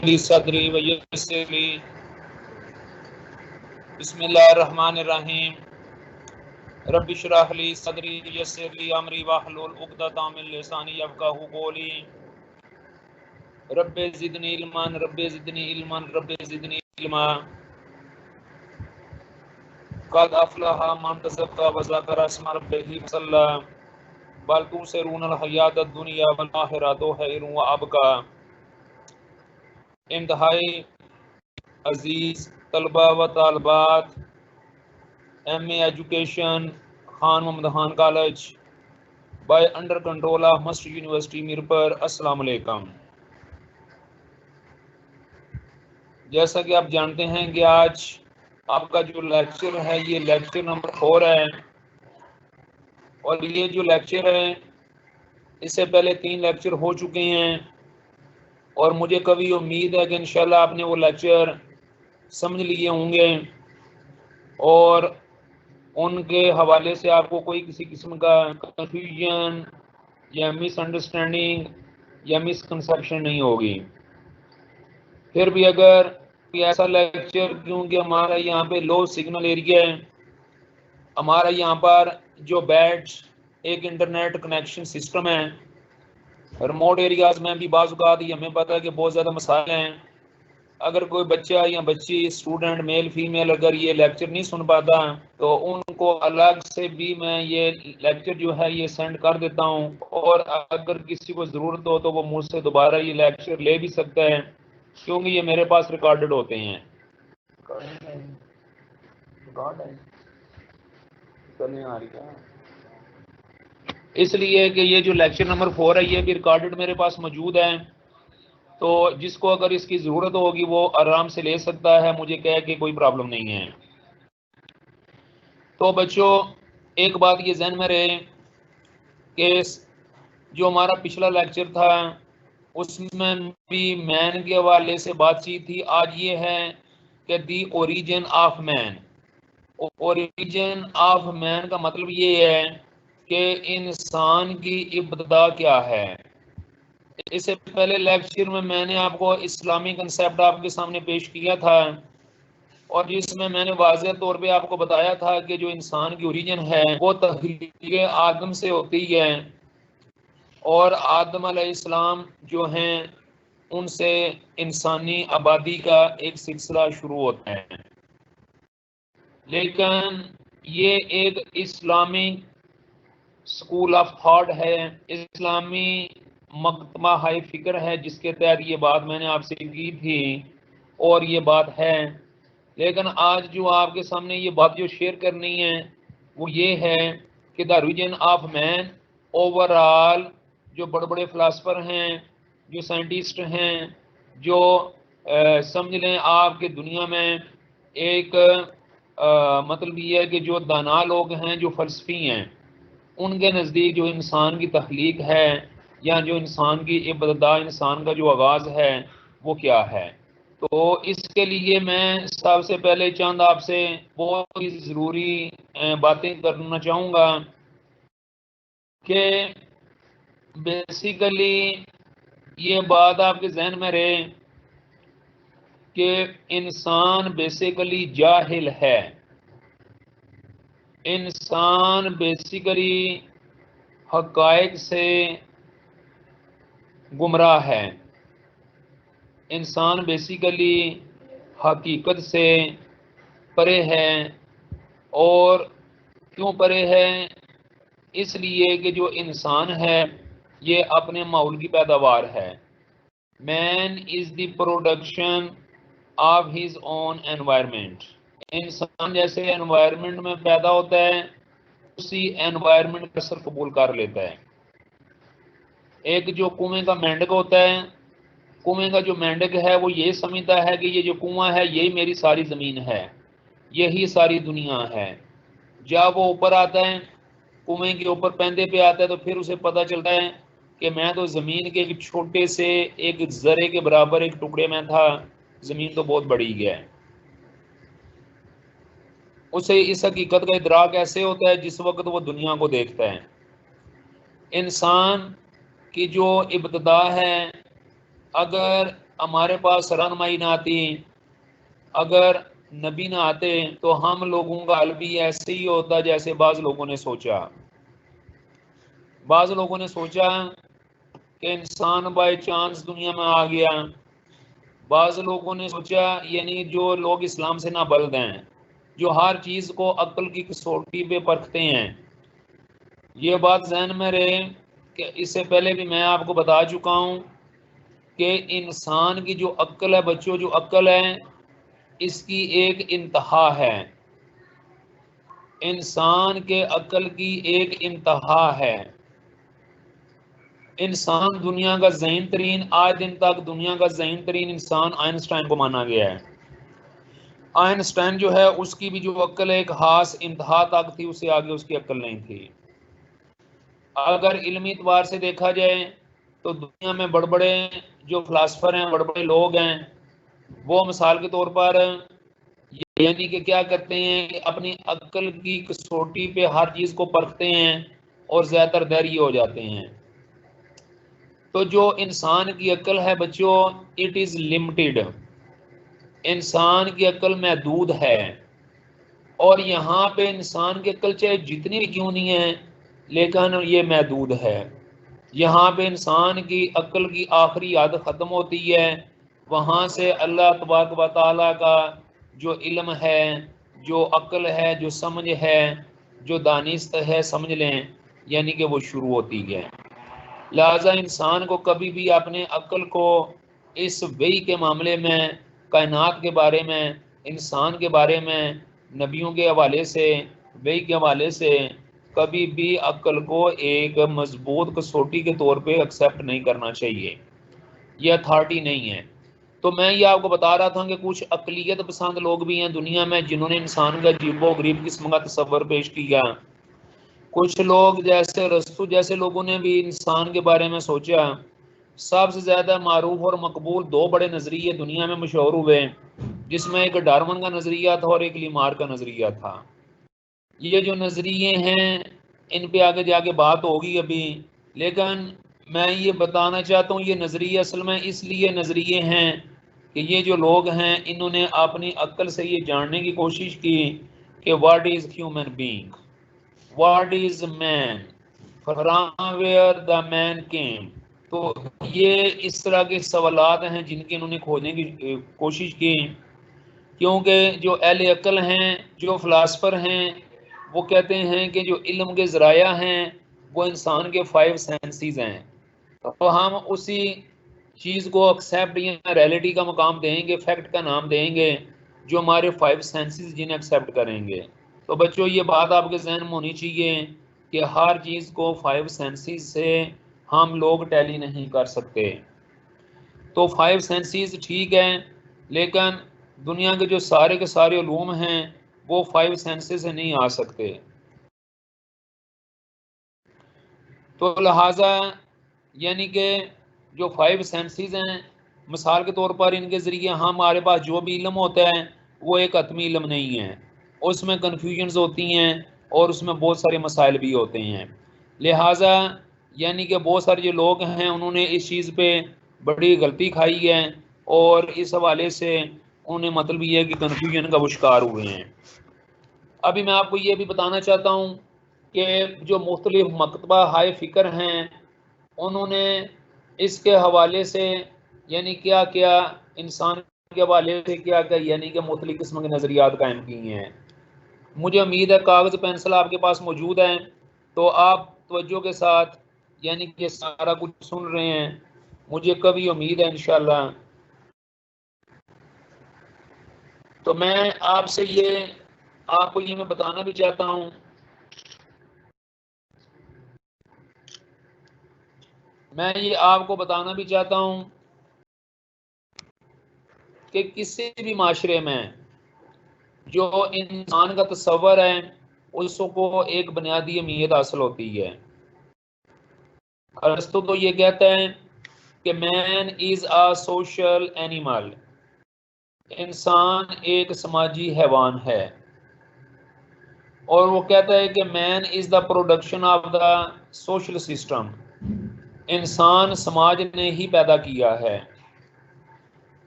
ली सदरी व यस्सिर ली। बिस्मिल्लाहिर्रहमानिर्रहीम। रब्बि इश्रह ली सदरी व यस्सिर ली अमरी वहलुल उक़दतम मिन लिसानी यफ़क़हू क़ौली। Rabbi ज़िदनी इल्मन rabbi ज़िदनी इल्मन rabbi ज़िदनी इल्मा। क़द अफ़लह मन तज़क्का व ज़करा इस्म रब्बिही फसल्ला। बल तुसिरूनल हयातद दुनिया वल आखिरतु खैरुन व अबका। इंतहाई अजीज़ तलबा व तालबात, MA education Khan Mohammad Khan college by under control of MUST university Mirpur, अस्सलाम वालेकुम। जैसा कि आप जानते हैं कि आज आपका जो लेक्चर है ये लेक्चर नंबर 4 है, और ये जो लेक्चर है इससे पहले 3 लेक्चर हो चुके हैं, और मुझे कभी उम्मीद है कि इंशाल्लाह आपने वो लेक्चर समझ लिए होंगे और उनके हवाले से आपको कोई किसी किस्म का कंफ्यूजन या मिसअंडरस्टैंडिंग या मिसकंसेप्शन नहीं होगी। फिर भी अगर ऐसा लेक्चर, क्योंकि हमारा यहाँ पे लो सिग्नल एरिया है, हमारा यहाँ पर जो बैट एक इंटरनेट कनेक्शन सिस्टम है, रिमोट एरियाज में भी बाज़ औक़ात हमें पता है कि बहुत ज़्यादा मसाइल हैं। अगर कोई बच्चा या बच्ची स्टूडेंट मेल फीमेल अगर ये लेक्चर नहीं सुन पाता तो उनको अलग से भी मैं ये लेक्चर जो है ये सेंड कर देता हूँ, और अगर किसी को ज़रूरत हो तो वो मुझसे दोबारा ये लेक्चर ले भी सकता है, क्योंकि ये मेरे पास रिकॉर्डेड होते हैं। इसलिए कि ये जो लेक्चर नंबर 4 है ये भी रिकॉर्डेड मेरे पास मौजूद है, तो जिसको अगर इसकी ज़रूरत होगी वो आराम से ले सकता है, मुझे कह के कोई प्रॉब्लम नहीं है। तो बच्चों, एक बात ये जहन में रहे कि जो हमारा पिछला लेक्चर था उसमें भी मैन के हवाले से बातचीत थी। आज ये है कि the origin of man. Origin of man का मतलब ये है कि इंसान की इब्तिदा क्या है। इससे पहले लेक्चर में मैंने आपको इस्लामी कंसेप्ट आपके सामने पेश किया था, और जिसमें मैंने वाज़ेह तौर पे आपको बताया था कि जो इंसान की ओरिजिन है वो तहरीक आदम से होती है, और आदम अलैहिस्सलाम जो हैं उनसे इंसानी आबादी का एक सिलसिला शुरू होता है। लेकिन ये एक इस्लामिक स्कूल ऑफ थॉट है, इस्लामी मकतबा हाई फिक्र है, जिसके तहत ये बात मैंने आपसे की थी और ये बात है। लेकिन आज जो आपके सामने ये बात जो शेयर करनी है वो ये है कि the origin of man overall, जो बड़े बड़े फिलासफर हैं, जो साइंटिस्ट हैं, जो समझ लें आपके दुनिया में एक मतलब ये है कि जो दाना लोग हैं, जो फलसफी हैं, उनके नज़दीक जो इंसान की तख्लीक है या जो इंसान की इब्तिदा, इंसान का जो आगाज़ है वो क्या है। तो इसके लिए मैं सबसे पहले चंद आपसे बहुत ही ज़रूरी बातें करना चाहूँगा कि बेसिकली ये बात आपके जहन में रहे कि इंसान बेसिकली जाहिल है, इंसान बेसिकली हक़ाइक़ से गुमराह है, इंसान बेसिकली हकीकत से परे है। और क्यों परे है? इसलिए कि जो इंसान है ये अपने माहौल की पैदावार है। Man is the production of his own environment. इंसान जैसे एनवायरनमेंट में पैदा होता है उसी एनवायरनमेंट का असर कबूल कर लेता है। एक जो कुएं का मेंढक होता है, कुएं का जो मेंढक है वो ये समझता है कि ये जो कुआं है यही मेरी सारी ज़मीन है, यही सारी दुनिया है। जब वो ऊपर आता है, कुएं के ऊपर पैंदे पे आता है, तो फिर उसे पता चलता है कि मैं तो ज़मीन के एक छोटे से एक ज़रे के बराबर एक टुकड़े में था, ज़मीन तो बहुत बड़ी है। उसे इस हकीकत का इदराक ऐसे होता है जिस वक्त वो दुनिया को देखता है। इंसान की जो इब्तिदा है, अगर हमारे पास रहनुमाई ना आती, अगर नबी ना आते तो हम लोगों का हल भी ऐसे ही होता जैसे बाज़ लोगों ने सोचा। बाज़ लोगों ने सोचा कि इंसान बाय चांस दुनिया में आ गया। बाज़ लोगों ने सोचा, यानी जो लोग इस्लाम से ना बल्द हैं, जो हर चीज़ को अक्ल की कसौटी पे परखते हैं, ये बात जहन में रहे कि इससे पहले भी मैं आपको बता चुका हूँ कि इंसान की जो अक्ल है बच्चों, जो अक्ल है इसकी एक इंतहा है। इंसान के अक्ल की एक इंतहा है। इंसान दुनिया का ज़हीन तरीन, आज दिन तक दुनिया का ज़हीन तरीन इंसान आइंस्टाइन को माना गया है। आइंस्टाइन जो है उसकी भी जो अक्ल एक खास इंतहा तक थी, उससे आगे उसकी अक्ल नहीं थी। अगर इल्मी एतबार से देखा जाए तो दुनिया में बड़े बड़े जो फिलासफर हैं, बड़े बड़े लोग हैं, वो मिसाल के तौर पर यानी कि क्या करते हैं कि अपनी अक्ल की कसौटी पे हर चीज़ को परखते हैं और ज़्यादातर दहरी हो जाते हैं। तो जो इंसान की अक्ल है बच्चों, इट इज़ लिमिटेड। इंसान की अक्ल महदूद है, और यहाँ पे इंसान की अक्ल चाहे जितनी भी क्यों नहीं है, लेकिन ये महदूद है। यहाँ पे इंसान की अक्ल की आखिरी हद ख़त्म होती है, वहाँ से अल्लाह तबारक व तआला का जो इल्म है, जो अक्ल है, जो समझ है, जो दानिस्त है, समझ लें, यानी कि वो शुरू होती है। लिहाजा इंसान को कभी भी अपने अक्ल को इस वही के मामले में, कायनात के बारे में, इंसान के बारे में, नबियों के हवाले से, वही के हवाले से कभी भी अक्ल को एक मजबूत कसौटी के तौर पे एक्सेप्ट नहीं करना चाहिए। ये अथॉरिटी नहीं है। तो मैं ये आपको बता रहा था कि कुछ अकलियत पसंद लोग भी हैं दुनिया में जिन्होंने इंसान का अजीबो गरीब किस्म का तस्वर पेश किया। कुछ लोग जैसे रस्तु जैसे लोगों ने भी इंसान के बारे में सोचा। सबसे ज़्यादा मारूफ और मकबूल दो बड़े नज़रिए दुनिया में मशहूर हुए, जिसमें एक डार्विन का नज़रिया था और एक लीमार का नज़रिया था। ये जो नज़रिए हैं इन पे आगे जाके बात होगी अभी, लेकिन मैं ये बताना चाहता हूँ ये नज़रिए असल में इसलिए नज़रिए हैं कि ये जो लोग हैं इन्होंने अपनी अक्ल से ये जानने की कोशिश की कि what is human being, what is man, from where the man came. तो ये इस तरह के सवालात हैं जिनकी इन्होंने खोजने की कोशिश की, क्योंकि जो अहले अक्ल हैं, जो फ़िलासफ़र हैं, वो कहते हैं कि जो इल्म के ज़राया हैं वो इंसान के 5 सेंसेस हैं। तो हम उसी चीज़ को एक्सेप्ट या रियलिटी का मकाम देंगे, फैक्ट का नाम देंगे, जो हमारे 5 सेंसेस जिन्हें एक्सेप्ट करेंगे। तो बच्चों ये बात आपके जहन में होनी चाहिए कि हर चीज़ को 5 सेंसेस से हम लोग टैली नहीं कर सकते। तो 5 सेंसेस ठीक है, लेकिन दुनिया के जो सारे के सारे उलूम हैं वो 5 सेंसेस से नहीं आ सकते। तो लिहाजा यानी कि जो 5 सेंसेस हैं, मिसाल के तौर पर इनके ज़रिए हमारे पास जो भी इल्म होता है वो एक हतमी इल्म नहीं है, उसमें कन्फ्यूजन्स होती हैं और उसमें बहुत सारे मसाइल भी होते हैं। लिहाजा यानी कि बहुत सारे जो लोग हैं उन्होंने इस चीज़ पे बड़ी गलती खाई है और इस हवाले से उन्हें मतलब ये है कि कन्फ्यूजन का शिकार हुए हैं। अभी मैं आपको ये भी बताना चाहता हूँ कि जो मुख्तलिफ मकतबा हाय फ़िक्र हैं उन्होंने इसके हवाले से यानी क्या क्या इंसान के हवाले से क्या क्या यानी कि मुख्तलिफ किस्म के नज़रियात कायम किए हैं। मुझे उम्मीद है कागज़ पेंसिल आपके पास मौजूद हैं, तो आप तवज्जो के साथ यानी कि सारा कुछ सुन रहे हैं। मुझे कभी उम्मीद है इंशाल्लाह। तो मैं आपसे ये आपको ये मैं बताना भी चाहता हूँ मैं ये आपको बताना भी चाहता हूँ कि किसी भी माशरे में जो इंसान का तस्वर है उसको एक बुनियादी अहमियत हासिल होती है। अरस्तु तो ये कहता है कि man is a social animal, इंसान एक समाजी हैवान है। और वो कहता है कि man is the production of the social system, इंसान समाज ने ही पैदा किया है।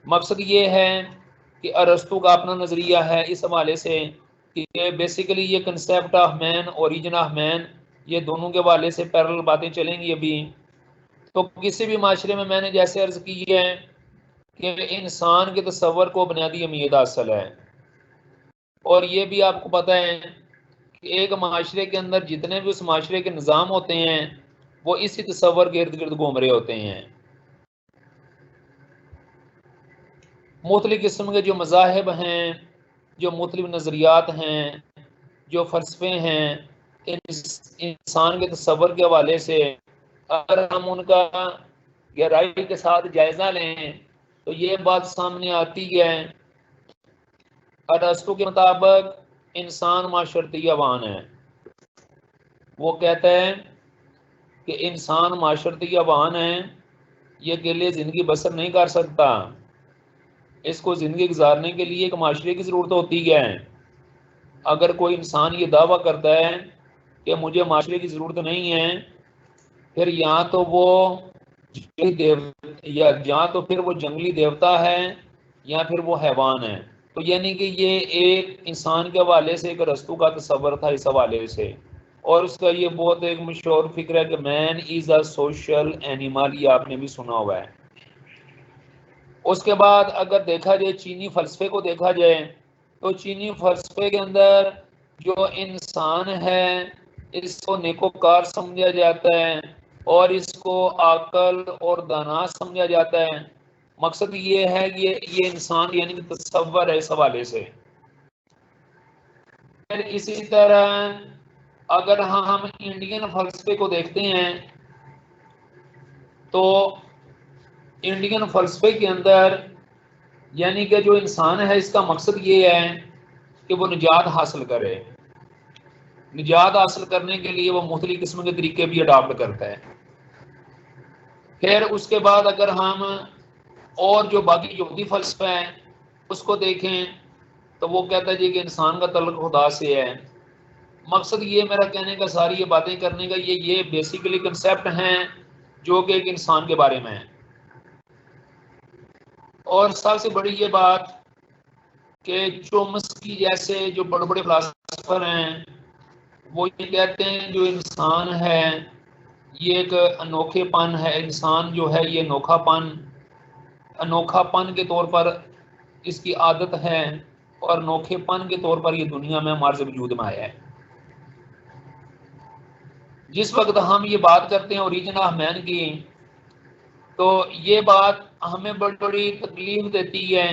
मकसद ये है कि अरस्तु का अपना नज़रिया है इस हवाले से कि बेसिकली ये concept of man, origin of man, ये दोनों के हवाले से पैरेलल बातें चलेंगी अभी। तो किसी भी माशरे में मैंने जैसे अर्ज की है कि इंसान के तसव्वुर को बुनियादी अहमियत हासिल है, और ये भी आपको पता है कि एक माशरे के अंदर जितने भी उस माशरे के निज़ाम होते हैं वो इसी तसव्वुर के इर्द गिर्द घूम रहे होते हैं। मुख्तलिफ़ किस्म के जो मज़ाहिब हैं, जो मुख्तलिफ़ नज़रियात हैं, जो फ़लसफ़े हैं, इंसान के तसव्वुर के हवाले से अगर हम उनका गहराई के साथ जायज़ा लें तो ये बात सामने आती है, अरस्तु के मुताबिक इंसान माशरती हयवान है। वो कहता है कि इंसान माशरती हयवान है, ये अकेले ज़िंदगी बसर नहीं कर सकता, इसको ज़िंदगी गुजारने के लिए एक माशरे की ज़रूरत होती है। अगर कोई इंसान ये दावा करता है कि मुझे माशरे की ज़रूरत नहीं है, फिर या तो वो जंगली देवता है या फिर वो हैवान है। तो यानी कि ये एक इंसान के हवाले से एक अरस्तु का तसव्वुर था इस हवाले से, और उसका ये बहुत एक मशहूर फिक्र है कि man is a social animal, ये आपने भी सुना हुआ है। उसके बाद अगर देखा जाए चीनी फ़लसफ़े को देखा जाए तो चीनी फ़लसफ़े के अंदर जो इंसान है इसको नेकोकार समझा जाता है और इसको आकल और दाना समझा जाता है। मकसद ये है कि ये इंसान यानी कि तसव्वुर है इस हवाले से। फिर इसी तरह अगर हम इंडियन फ़लसफ़े को देखते हैं तो इंडियन फ़लसफ़े के अंदर यानी कि जो इंसान है इसका मकसद ये है कि वो निजात हासिल करे। निजात हासिल करने के लिए वो मुख्तलिफ़ किस्म के तरीके भी अडॉप्ट करता है। फिर उसके बाद अगर हम और जो बाकी यहूदी फ़लसफ़ा है उसको देखें तो वो कहता है जी कि इंसान का तल्लुक़ खुदा से है। मकसद ये मेरा कहने का, सारी ये बातें करने का, ये बेसिकली कंसेप्ट हैं जो कि एक इंसान के बारे में है। और सबसे बड़ी ये बात कि चोम्स्की जैसे जो बड़े बड़े फिलासफर हैं वो ये कहते हैं जो इंसान है ये एक अनोखेपन है, इंसान जो है ये अनोखापन के तौर पर इसकी आदत है और अनोखेपन के तौर पर ये दुनिया में हमारे वजूद में आया है। जिस वक्त हम ये बात करते हैं ओरिजिन ऑफ मैन की तो ये बात हमें बड़ी बड़ी तकलीफ देती है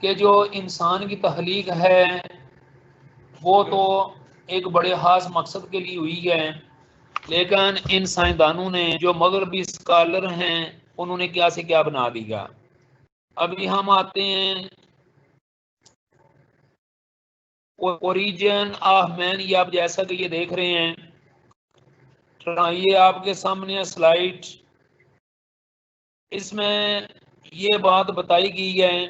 कि जो इंसान की तख्लीक है वो तो एक बड़े खास मकसद के लिए हुई है, लेकिन इन साइंसदानों ने जो मगरबी स्कॉलर हैं उन्होंने क्या से क्या बना दिया। अभी हम आते हैं ओरिजिन ऑफ मैन, ये आप जैसा कि ये देख रहे हैं, ये आपके सामने स्लाइड, इसमें ये बात बताई गई है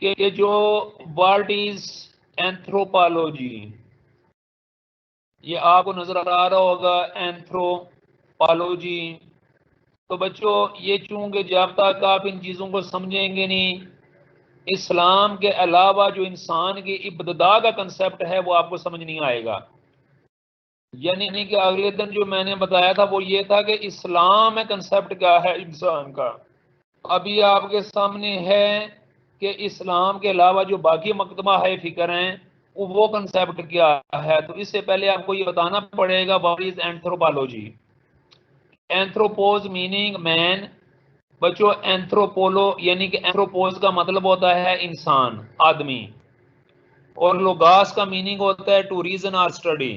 कि जो व्हाट इज एंथ्रोपोलॉजी, ये आपको नजर आ रहा होगा एंथ्रोपोलॉजी। तो बच्चों ये चूंकि जब तक आप इन चीज़ों को समझेंगे नहीं, इस्लाम के अलावा जो इंसान की इब्तिदा का कंसेप्ट है वो आपको समझ नहीं आएगा। यानी कि अगले दिन जो मैंने बताया था वो ये था कि इस्लाम में कंसेप्ट क्या है इंसान का। अभी आपके सामने है कि इस्लाम के अलावा जो बाकी मकतबा है फिक्र हैं वो कंसेप्ट क्या है। तो इससे पहले आपको ये बताना पड़ेगा what is anthropology. Anthropos meaning man. बच्चों एंथ्रोपोलो यानी कि एंथ्रोपोज का मतलब होता है इंसान, आदमी, और लोगास का मीनिंग होता है टू रीजन और स्टडी,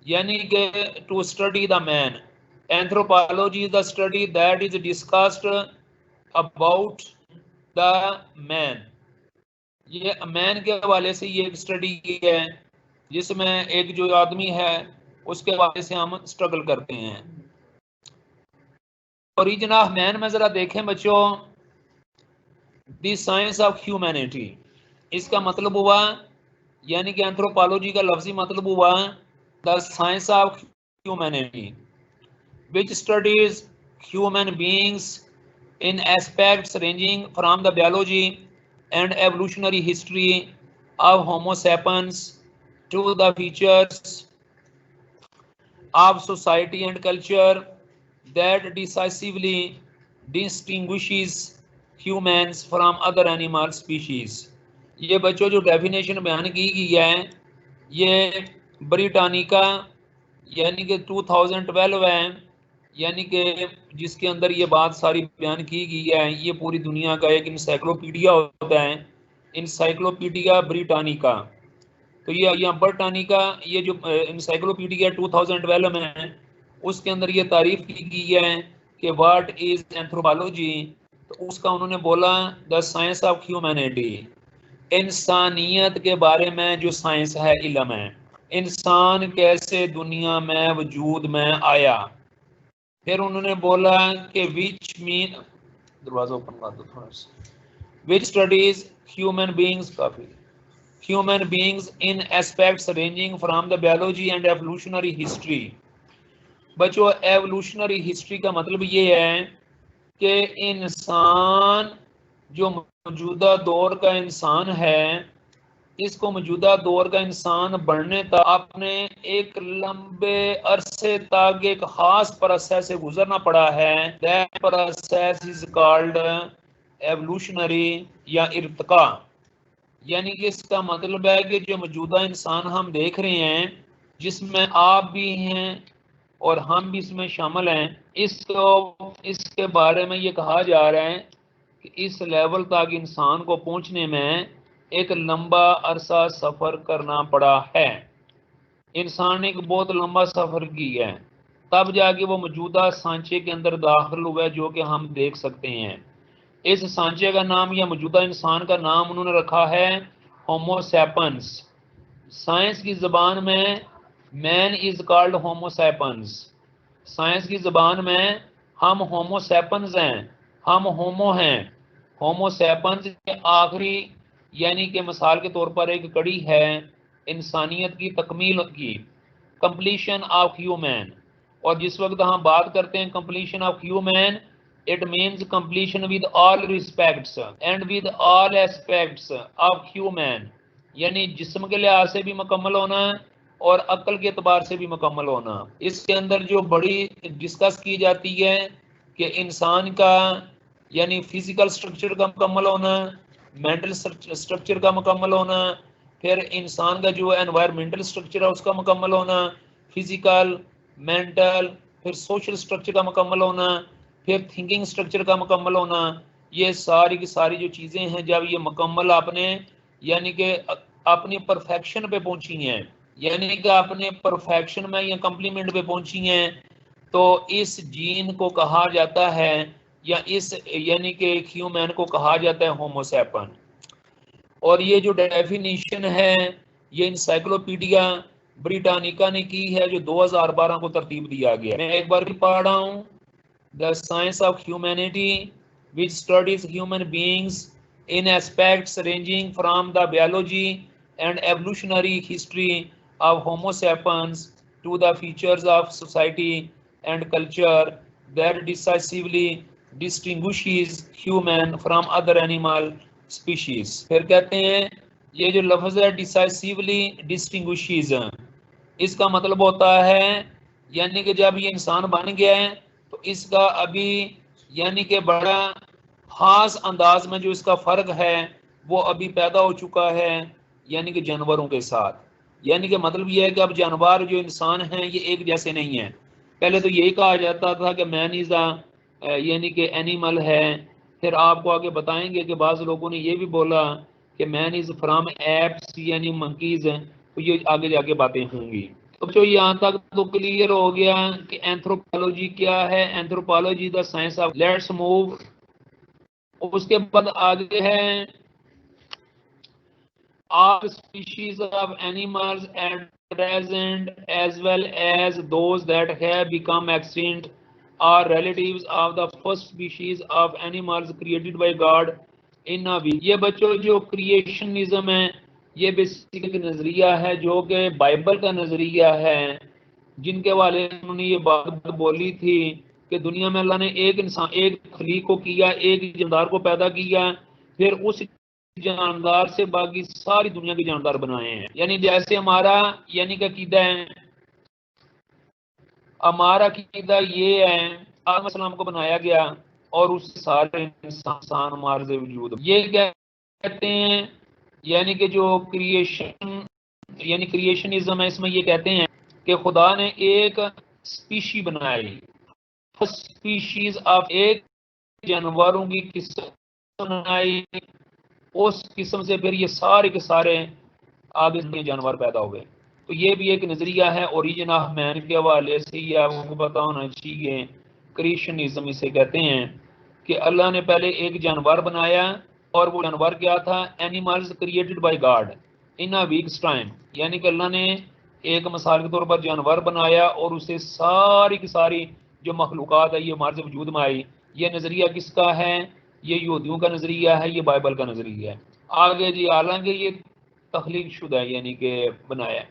यानी कि to study the man. Anthropology is the study that is discussed about the man. ये मैन के हवाले से ये एक स्टडी है जिसमें एक जो आदमी है उसके हवाले से हम स्ट्रगल करते हैं। ओरिजिन ऑफ मैन में जरा देखें बच्चों, द साइंस ऑफ ह्यूमैनिटी, इसका मतलब हुआ यानी कि एंथ्रोपोलॉजी का लफ्जी मतलब हुआ the science of humanity. which studies human beings in aspects ranging from the biology and evolutionary history of Homo sapiens to the features of society and culture that decisively distinguishes humans from other animal species. ये बच्चों जो definition बयान की गई है ये Britannica यानी कि 2012 है, यानी कि जिसके अंदर ये बात सारी बयान की गई है। ये पूरी दुनिया का एक इंसाइक्लोपीडिया होता है, इंसाइक्लोपीडिया ब्रिटानिका। तो ये यहाँ ब्रिटानिका ये जो इंसाइक्लोपीडिया 2012 में है उसके अंदर ये तारीफ की गई है कि व्हाट इज एंथ्रोपोलॉजी। तो उसका उन्होंने बोला द साइंस ऑफ ह्यूमैनिटी, इंसानियत के बारे में जो साइंस है, इल्म है, इंसान कैसे दुनिया में वजूद में आया। फिर उन्होंने बोला कि विच मीन, दरवाजा ओपन कर दो थोड़ा सा, विच स्टडीज ह्यूमन बीइंग्स, काफी human beings in aspects ranging from the biology and evolutionary history। बच्चों एवोल्यूशनरी हिस्ट्री का मतलब ये है कि इंसान जो मौजूदा दौर का इंसान है, इसको मौजूदा दौर का इंसान बनने तक आपने एक लंबे अरसे तक एक खास प्रोसेस से गुजरना पड़ा है। That process is called evolutionary या इर्तिका। यानी कि इसका मतलब है कि जो मौजूदा इंसान हम देख रहे हैं, जिसमें आप भी हैं और हम भी इसमें शामिल हैं, इसके बारे में ये कहा जा रहा है कि इस लेवल तक इंसान को पहुंचने में एक लंबा अरसा सफ़र करना पड़ा है। इंसान ने एक बहुत लंबा सफ़र किया है, तब जाके वो मौजूदा सांचे के अंदर दाखिल हुआ है, जो कि हम देख सकते हैं। इस सांचे का नाम या मौजूदा इंसान का नाम उन्होंने रखा है होमो सैपियंस। साइंस की ज़बान में man is called Homo sapiens. Science की ज़बान में हम होमो सैपियंस हैं, हम होमो हैं। होमो सैपियंस के आखिरी यानी कि मिसाल के तौर पर एक कड़ी है इंसानियत की तकमील की, कंप्लीशन ऑफ ह्यूमन। और जिस वक्त हम बात करते हैं completion of human, it means completion with all respects and with all aspects of human, यानी जिस्म के लिहाज से भी मुकम्मल होना और अक्ल के एतबार से भी मुकम्मल होना। इसके अंदर जो बड़ी डिस्कस की जाती है कि इंसान का यानी फिजिकल स्ट्रक्चर का मुकम्मल होना, मेंटल स्ट्रक्चर का मुकम्मल होना, फिर इंसान का जो एनवायरमेंटल स्ट्रक्चर है उसका मुकम्मल होना, फिजिकल, मेंटल, फिर सोशल स्ट्रक्चर का मुकम्मल होना, फिर थिंकिंग स्ट्रक्चर का मुकम्मल होना। ये सारी की सारी जो चीज़ें हैं, जब ये मुकम्मल आपने यानी कि अपनी परफेक्शन पे पहुंची हैं, यानी कि अपने परफेक्शन में या कम्प्लीमेंट पे पहुंची हैं, तो इस जीन को कहा जाता है या इस यानी कि ह्यूमन को कहा जाता है होमो सैपियन। और ये जो डेफिनेशन है ये इंसाइक्लोपीडिया ब्रिटानिका ने की है, जो 2012 को तरतीब दिया गया। मैं एक बार भी पढ़ रहा हूँ, the science of humanity which studies human beings in aspects ranging from the biology and evolutionary history of Homo sapiens to the features of society and culture that decisively distinguishes human from other animal species। फिर कहते हैं ये जो लफ्ज़ है decisively distinguishes, इसका मतलब होता है यानी कि जब ये इंसान बन गया है तो इसका अभी यानी कि बड़ा खास अंदाज में जो इसका फ़र्क है वो अभी पैदा हो चुका है यानी कि जानवरों के साथ। यानी कि मतलब ये है कि अब जानवर जो इंसान हैं ये एक जैसे नहीं हैं। पहले तो यही कहा जाता था कि मैन इज़ यानी कि एनिमल है। फिर आपको आगे बताएंगे कि बाज़ लोगों ने ये भी बोला कि मैन इज़ फ्राम एप्स यानी मंकीज़ हैं। तो ये आगे जाके बातें होंगी। तो जो यहाँ तक तो क्लियर हो गया कि एंथ्रोपोलॉजी क्या है। Anthropology the science of, let's move. उसके बाद आगे है all species of animals at present as well as those that have become extinct are relatives of the first species of animals created by God in a week। ये बच्चों जो creationism है ये basic नजरिया है जो कि बाइबल का नजरिया है, जिनके वाले उन्होंने ये बात बोली थी कि दुनिया में अल्लाह ने एक इंसान, एक खलीक को किया, एक जानदार को पैदा किया, फिर उस जानदार से बाकी सारी दुनिया के जानदार बनाए हैं। यानी जैसे हमारा यानी का अकीदा है, हमारा अकीदा ये है आदम अलैहिस्सलाम को बनाया गया और उससे सारे इंसान हमारे वजूद। ये कहते हैं यानी कि जो क्रिएशन यानी क्रिएशनिज्म है, इसमें ये कहते हैं कि खुदा ने एक स्पीशी बनाई, स्पीशीज ऑफ एक जानवरों की किस्म बनाई, उस किस्म से फिर ये सारे के सारे आगे जानवर पैदा हो गए। तो ये भी एक नजरिया है ओरिजिन ऑफ मैन के हवाले से, ये आपको पता होना चाहिए। क्रिएशनिज्म इसे कहते हैं कि अल्लाह ने पहले एक जानवर बनाया और वो जानवर क्या था, animals created by God in a weeks time. यानी कि अल्लाह ने एक मिसाल के तौर पर जानवर बनाया और उसे सारी की सारी जो मखलूक़ात है ये हमारे वजूद में आई। ये नज़रिया किसका है? ये यहूदियों का नज़रिया है, ये बाइबल का नज़रिया है। आगे जी, हालांकि ये तख्लीक शुदा है यानी कि बनाया।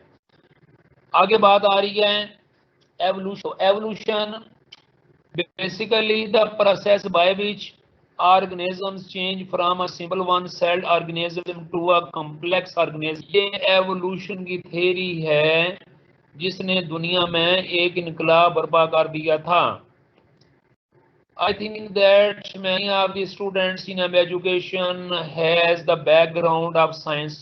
आगे बात आ रही है evolution. Evolution basically the process by which organisms change from a simple one celled organism to a complex organism। ये एवोल्यूशन की थ्योरी है जिसने दुनिया में एक इनकलाब बर्पा कर दिया था। I think that many of the students in education has the background of science.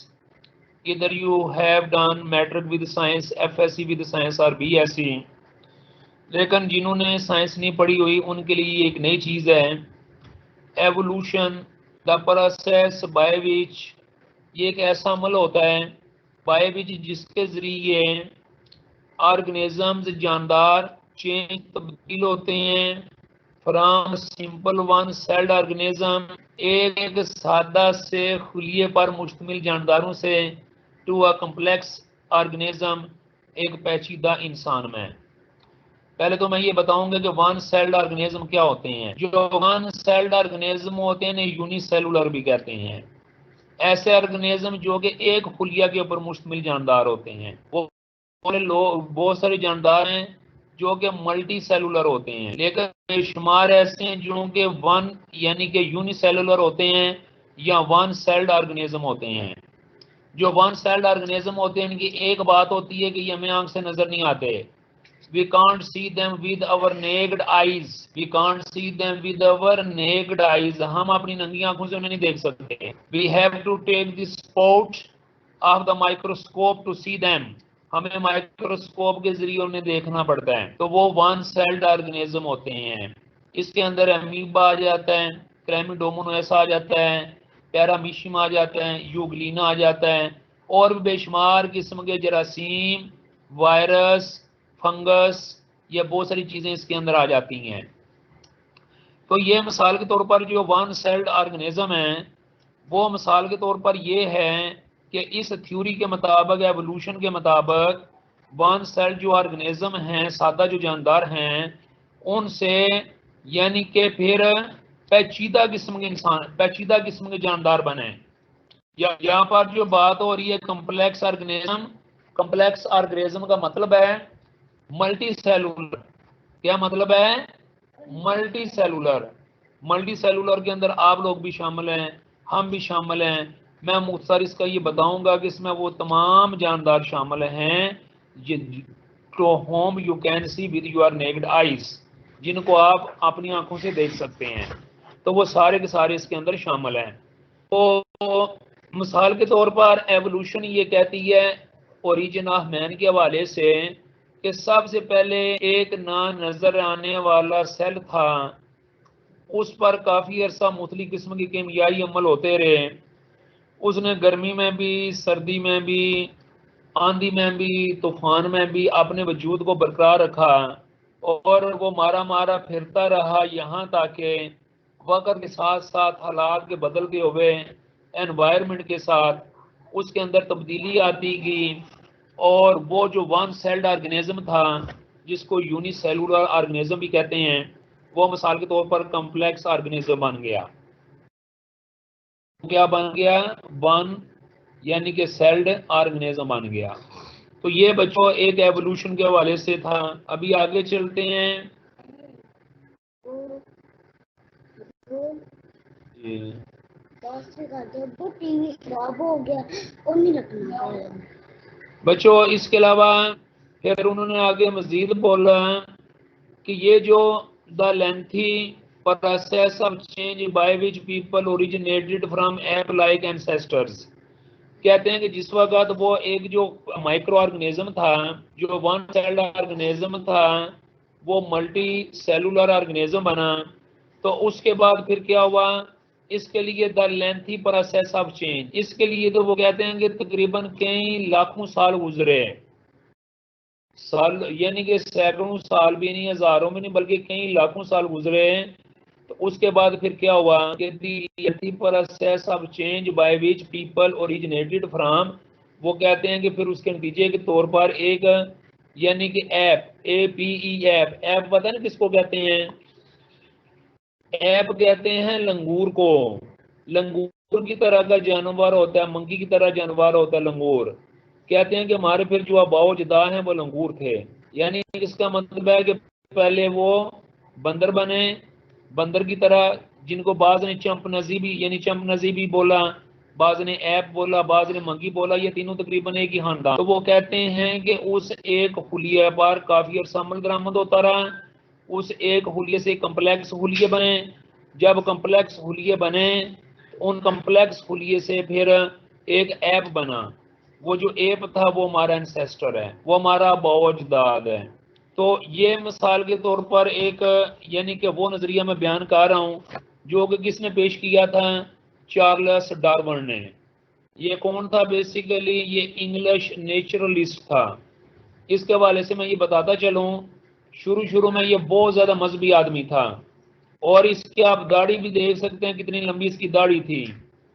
Either you have done matric with science, FSc with science और BSc। लेकिन जिन्होंने साइंस नहीं पढ़ी हुई उनके लिए एक नई चीज़ है evolution, the process by which. ये एक ऐसा अमल होता है बाय विच जिसके ज़रिए ऑर्गेनिजम्स जानदार चेंज तब्दील होते हैं from simple one celled organism, एक सादा से खुलिए पर मुश्तमिल जानदारों से, टू अ कम्प्लेक्स ऑर्गेनिज्म, एक पेचीदा इंसान में। पहले तो मैं ये बताऊंगा कि वन सेल्ड ऑर्गेनिज्म क्या होते हैं। जो वन सेल्ड ऑर्गेनिज्म होते हैं यूनिसेलुलर भी कहते हैं। ऐसे ऑर्गेनिज्म जो कि एक खुलिया के ऊपर मुश्तमिल जानदार होते हैं। वो बहुत सारे जानदार हैं जो कि मल्टी सेलुलर होते हैं, लेकिन बेशुमार ऐसे हैं जो कि वन यानी कि यूनिसेलुलर होते हैं या वन सेल्ड ऑर्गेनिज्म होते हैं। जो वन सेल्ड ऑर्गेनिज्म होते हैं इनकी एक बात होती है कि ये हमें आंख से नजर नहीं आते। We can't see them with our naked eyes. We can't see them with our naked eyes. हम अपनी नंगी आंखों से उन्हें नहीं देख सकते। We have to take the spot of the microscope to see them. हमें माइक्रोस्कोप के जरिए उन्हें देखना पड़ता है। तो वो वन सेल्ड ऑर्गेनिज्म होते हैं। इसके अंदर अमीबा आ जाता है, क्लेमिडोमोनास आ जाता है, पैरामीशियम आ जाता है, यूग्लिना आ जाता है और भी बेशुमार किस्म के जरासीम, वायरस, फंगस, ये बहुत सारी चीजें इसके अंदर आ जाती हैं। तो ये मिसाल के तौर पर जो वन सेल्ड ऑर्गेनिज्म है वो मिसाल के तौर पर ये है कि इस थ्योरी के मुताबिक, एवोल्यूशन के मुताबिक, वन सेल्ड जो ऑर्गेनिज्म हैं, सादा जो जानदार हैं, उनसे यानी कि फिर पेचीदा किस्म के इंसान, पेचीदा किस्म के जानदार बने। यहाँ पर जो बात हो रही है कम्प्लेक्स ऑर्गेनिज्म, कम्प्लेक्स ऑर्गेनिज्म का मतलब है मल्टी सेलुलर। क्या मतलब है? Multi cellular. मल्टी सेलुलर के अंदर आप लोग भी शामिल हैं, हम भी शामिल हैं। मैं मुख्तसर इसका ये बताऊंगा कि इसमें वो तमाम जानदार शामिल हैं to whom you can see with your naked eyes, जिनको आप अपनी आंखों से देख सकते हैं। तो वो सारे के सारे इसके अंदर शामिल हैं। तो मिसाल के तौर पर एवोल्यूशन ये कहती है ओरिजिन ऑफ मैन के हवाले से कि सबसे पहले एक ना नजर आने वाला सेल था, उस पर काफ़ी अरसा मुख्तलिफ किस्म के केमियाई अमल होते रहे। उसने गर्मी में भी, सर्दी में भी, आंधी में भी, तूफान में भी अपने वजूद को बरकरार रखा और वो मारा मारा फिरता रहा, यहाँ तक कि वक्त के साथ साथ हालात के बदलते हुए एनवायरनमेंट के साथ उसके अंदर तब्दीली आती गई और वो जो वन सेल्ड ऑर्गेनिज्म था जिसको यूनिसेलुलर ऑर्गेनिज्म भी कहते हैं, वो मिसाल के तौर पर कम्प्लेक्स ऑर्गेनिज्म बन गया। क्या बन गया? वन यानी कि सेल्ड ऑर्गेनिज्म बन गया। तो ये बच्चों एक एवोल्यूशन के हवाले से था। अभी आगे चलते हैं। टीवी खराब हो गया और नहीं रखना बच्चों। इसके अलावा फिर उन्होंने आगे मजीद बोला कि ये जो the lengthy process of change by which people originated from ape like ancestors, कहते हैं कि जिस वक्त वो एक जो माइक्रो ऑर्गेनिज्म था, जो वन सेल्ड ऑर्गेनिज्म था, वो मल्टी सेलुलर ऑर्गेनिज्म बना, तो उसके बाद फिर क्या हुआ, इसके लिए the lengthy process of change, इसके लिए तो वो कहते हैं कि तकरीबन कई लाखों साल गुजरे, साल यानी कि सैकड़ों साल भी नहीं, हजारों में नहीं, बल्कि कई लाखों साल गुजरे। तो उसके बाद फिर क्या हुआ कि the process of change by which people originated from, वो कहते हैं कि फिर उसके नतीजे के तौर पर एक यानी कि ऐप, APE ऐप, ऐप पता ना किसको कहते हैं, ऐप कहते हैं लंगूर को। लंगूर की तरह का जानवर होता है, मंकी की तरह जानवर होता है लंगूर। कहते हैं कि हमारे फिर जो अबाओ जदा हैं वो लंगूर थे, यानी इसका मतलब है कि पहले वो बंदर बने, बंदर की तरह, जिनको बाज ने चंप नजीबी यानी चंप नजीबी बोला, बाज ने ऐप बोला, बाज ने मंकी बोला, ये तीनों तकरीबन एक ही खानदान। तो वो कहते हैं कि उस एक हुलिया पर काफी अरसा अमल दरामद होता रहा, उस एक हुलिये से कम्प्लेक्स हुलिये बने, जब कम्प्लेक्स हुलिये बने उन कम्प्लेक्स हुलिये से फिर एक ऐप बना, वो जो ऐप था वो हमारा एंसेस्टर है, वो हमारा बाओजदाद है। तो ये मिसाल के तौर पर एक यानी कि वो नजरिया मैं बयान कर रहा हूँ जो कि किसने पेश किया था, चार्ल्स डार्विन ने। ये कौन था, बेसिकली ये इंग्लिश नेचुरलिस्ट था। इसके हवाले से मैं ये बताता चलूं, शुरू शुरू में ये बहुत ज्यादा मजहबी आदमी था, और इसकी आप दाढ़ी भी देख सकते हैं कितनी लंबी इसकी दाढ़ी थी,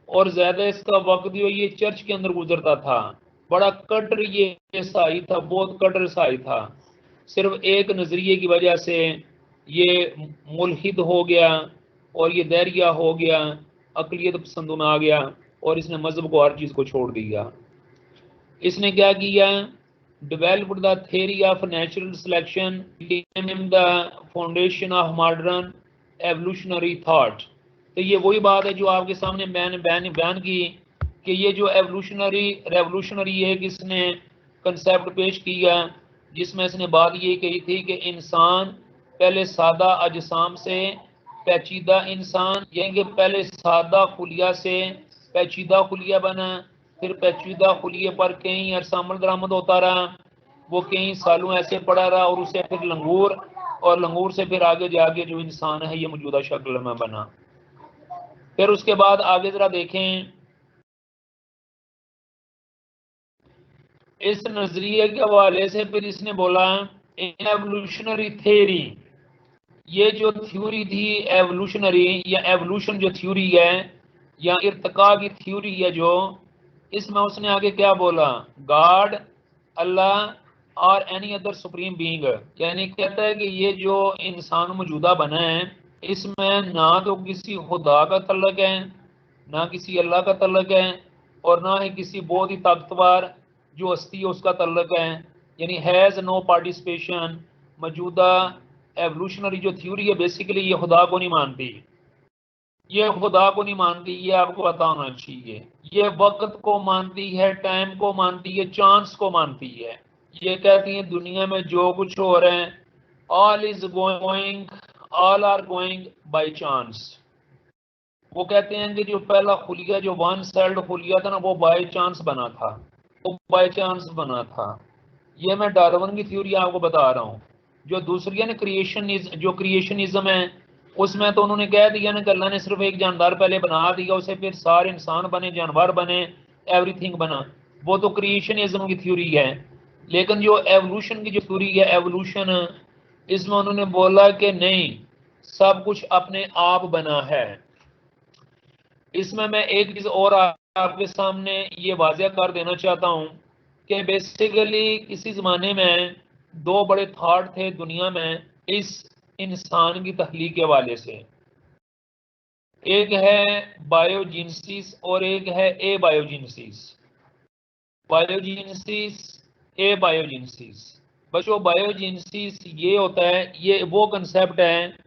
और ज्यादा इसका वक्त जो ये चर्च के अंदर गुजरता था। बड़ा कट्टर ये ईसाई था, बहुत कट्टर ईसाई था। सिर्फ एक नजरिए की वजह से ये मुल्हिद हो गया और ये दैरिया हो गया, अकलियत पसंदों में आ गया, और इसने मजहब को हर चीज को छोड़ दिया। इसने क्या किया, developed the theory of natural selection, became the foundation of modern evolutionary thought। तो ये वही बात है जो आपके सामने मैंने बयान की कि ये जो एवोल्यूशनरी रेवोल्यूशनरी एक इसने कंसेप्ट पेश किया, जिसमें इसने बात ये कही थी कि इंसान पहले सादा अजसाम से पेचीदा इंसान, यानी कि पहले सादा खुलिया से पेचीदा खुलिया बना, फिर पेचीदा खुलिये पर कई अरसा अमल दरामद होता रहा, वो कई सालों ऐसे पड़ा रहा, और उसे फिर लंगूर, और लंगूर से फिर आगे जाके जो इंसान है ये मौजूदा शक्ल में बना। फिर उसके बाद आगे जरा देखें, इस नजरिए के हवाले से फिर इसने बोला एवोल्यूशनरी थ्योरी, ये जो थ्योरी थी एवोल्यूशनरी या एवोल्यूशन जो थ्योरी है या इर्तिका की थ्योरी है जो, इसमें उसने आगे क्या बोला, गॉड, अल्लाह और एनी अदर सुप्रीम बीइंग, यानी कहता है कि ये जो इंसान मौजूदा बना है इसमें ना तो किसी खुदा का तल्लक है, ना किसी अल्लाह का तल्लक है, और ना ही किसी बहुत ही ताकतवर जो हस्ती है उसका तल्लक है, यानी हैज़ नो पार्टिसिपेशन। मौजूदा एवोल्यूशनरी जो थ्योरी है बेसिकली ये खुदा को नहीं मानती, ये खुदा को नहीं मानती, ये आपको पता होना चाहिए। ये वक्त को मानती है, टाइम को मानती है, चांस को मानती है। ये कहती है दुनिया में जो कुछ हो रहा है all is going, all are going by chance. वो कहते हैं कि जो पहला खुलिया जो वन सेल्ड खुलिया था ना वो बाय चांस बना था, वो बाय चांस बना था। ये मैं डार्विन की थ्योरी आपको बता रहा हूँ। जो दूसरी है ना जो क्रिएशनिज्म है, उसमें तो उन्होंने कह दिया ना कि अल्लाह ने सिर्फ एक जानदार पहले बना दिया, उसे फिर सारे इंसान बने, जानवर बने, एवरीथिंग बना। वो तो क्रिएशनिज्म की थ्योरी है। लेकिन जो एवोल्यूशन की जो थ्योरी है एवोल्यूशन, इसमें उन्होंने बोला कि नहीं, सब कुछ अपने आप बना है। इसमें मैं एक चीज और आपके सामने ये वाज़ेह कर देना चाहता हूँ कि बेसिकली किसी जमाने में दो बड़े थॉट थे दुनिया में इस इंसान की तख्लीक के हवाले से। एक है बायोजेनेसिस और एक है ए बायोजेनेसिस। बायोजेनेसिस ए बायोजेनेसिस। बच्चों बायोजेनेसिस ये होता है, ये वो कंसेप्ट है,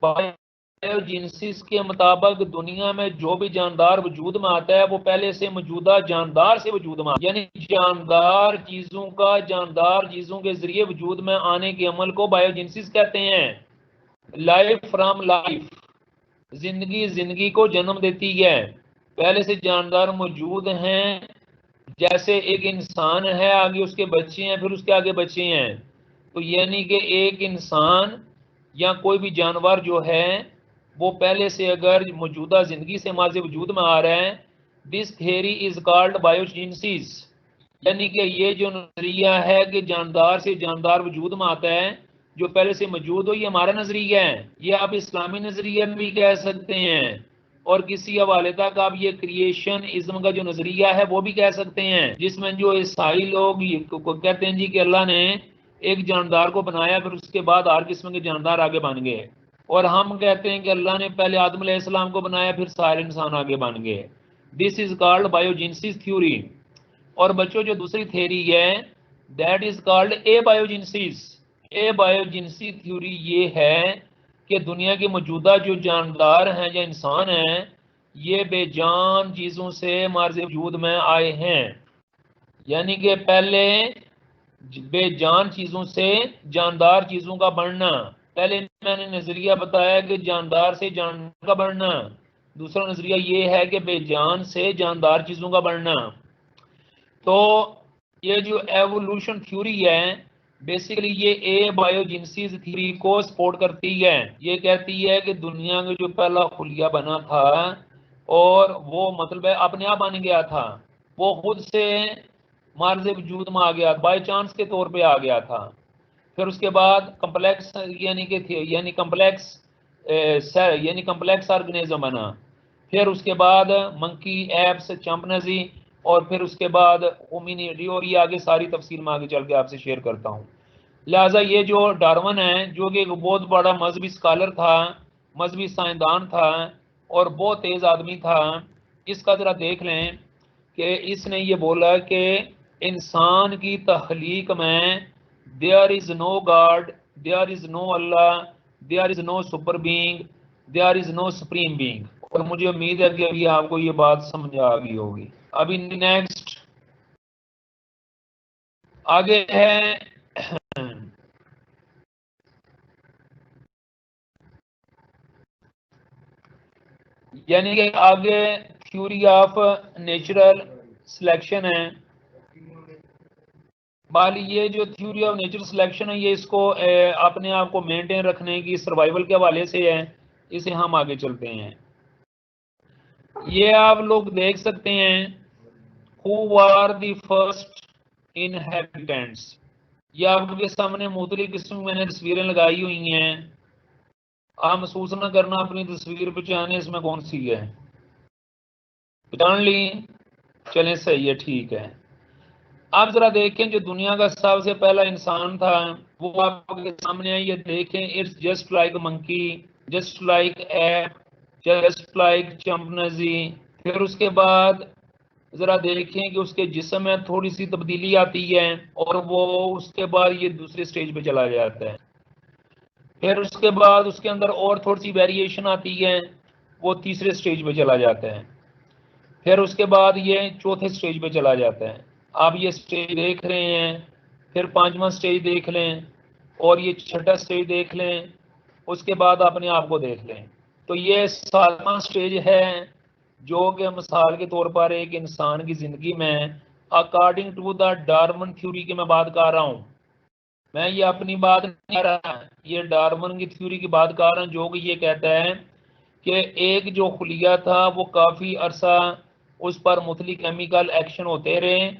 बायोजेनेसिस के मुताबिक दुनिया में जो भी जानदार वजूद में आता है वो पहले से मौजूदा जानदार से वजूद में, यानी जानदार चीजों के जरिए वजूद में आने के अमल को बायोजेनेसिस कहते हैं। लाइफ फ्रॉम लाइफ, जिंदगी को जन्म देती है, पहले से जानदार मौजूद हैं। जैसे एक इंसान है, आगे उसके बच्चे हैं, फिर उसके आगे बच्चे हैं। तो यानी कि एक इंसान या कोई भी जानवर जो है वो पहले से अगर मौजूदा जिंदगी से माज़ी वजूद में आ रहा है, this theory is called biogenesis. यानी कि ये जो नजरिया है कि जानदार से जानदार वजूद में आता है, जो पहले से मौजूद हो, ये हमारा नजरिया है। ये आप इस्लामी नजरिया भी कह सकते हैं, और किसी हवाले तक आप ये क्रिएशन इज्म का जो नजरिया है वो भी कह सकते हैं, जिसमें जो ईसाई लोग कहते हैं जी कि अल्लाह ने एक जानदार को बनाया, फिर उसके बाद हर किस्म के जानदार आगे बन गए। और हम कहते हैं कि अल्लाह ने पहले आदम अलैहिस्सलाम को बनाया, फिर सारे इंसान आगे बन गए। This is called biogenesis theory. और बच्चों जो दूसरी थ्योरी है that is called a biogenesis. A biogenesis theory ये है कि दुनिया के मौजूदा जो जानदार हैं या इंसान हैं, ये बेजान चीजों से मार्ज वजूद में आए हैं। यानी कि पहले बेजान चीजों से जानदार चीजों का बढ़ना, पहले मैंने नजरिया बताया कि जानदार से जानदार का बढ़ना, दूसरा नजरिया ये है कि बेजान से जानदार चीजों का बढ़ना। तो ये जो एवोल्यूशन थ्योरी है बेसिकली ये ए बायोजेनेसिस थ्योरी को सपोर्ट करती है। ये कहती है कि दुनिया का जो पहला खुलिया बना था और वो मतलब है अपने आप बन गया था, वो खुद से मार्ज वजूद में आ गया, बाय चांस के तौर पे आ गया था। फिर उसके बाद कम्प्लेक्स यानी कम्प्लेक्स ऑर्गेनिज्म बना। फिर उसके बाद मंकी, एप्स, चैंपैंजी, और फिर उसके बाद होमिनिड, और ये आगे सारी तफसील में आगे चल के आपसे शेयर करता हूँ। लिहाजा ये जो डार्विन है, जो कि एक बहुत बड़ा मजहबी स्कॉलर था, मजहबी साइंसदान था और बहुत तेज आदमी था, इसका जरा देख लें कि इसने ये बोला कि इंसान की तख्लीक में there is no God, there is no Allah, there is no super being, there is no supreme being. और मुझे उम्मीद है कि अभी आपको ये बात समझ आ गई होगी। अभी नेक्स्ट आगे है यानी कि आगे थ्योरी ऑफ नेचुरल सिलेक्शन है। बाली ये जो थ्योरी ऑफ नेचुरल सिलेक्शन है ये इसको अपने आप को मेंटेन रखने की सर्वाइवल के हवाले से है। इसे हम आगे चलते हैं। ये आप लोग देख सकते हैं, who are the first inhabitants. ये आपके सामने मुख्तलिफ किस्म की मैंने तस्वीरें लगाई हुई हैं। आप महसूस न करना अपनी तस्वीर पहचाने इसमें कौन सी है। पहचान ली? चलें सही है, ठीक है। आप जरा देखें जो दुनिया का सबसे पहला इंसान था वो आपके सामने है। ये देखें, it's just like monkey, just like ape, just like chimpanzee. फिर उसके बाद जरा देखें कि उसके जिस्म में थोड़ी सी तब्दीली आती है और वो उसके बाद ये दूसरे स्टेज पे चला जाता है। फिर उसके बाद उसके अंदर और थोड़ी सी वेरिएशन आती है, वो तीसरे स्टेज पे चला जाता है। फिर उसके बाद ये चौथे स्टेज पे चला जाता है। आप ये स्टेज देख रहे हैं, फिर पांचवा स्टेज देख लें और ये छठा स्टेज देख लें, उसके बाद अपने आप को देख लें। तो ये 7वां स्टेज है जो कि मिसाल के तौर पर एक इंसान की जिंदगी में according to the Darwin theory की मैं बात कर रहा हूँ। मैं ये अपनी बात नहीं कर रहा, ये डार्विन की थ्योरी की बात कर रहा हूँ, जो कि ये कहता है कि एक जो खुलिया था वो काफ़ी अरसा उस पर मुख्तलिफ केमिकल एक्शन होते रहे,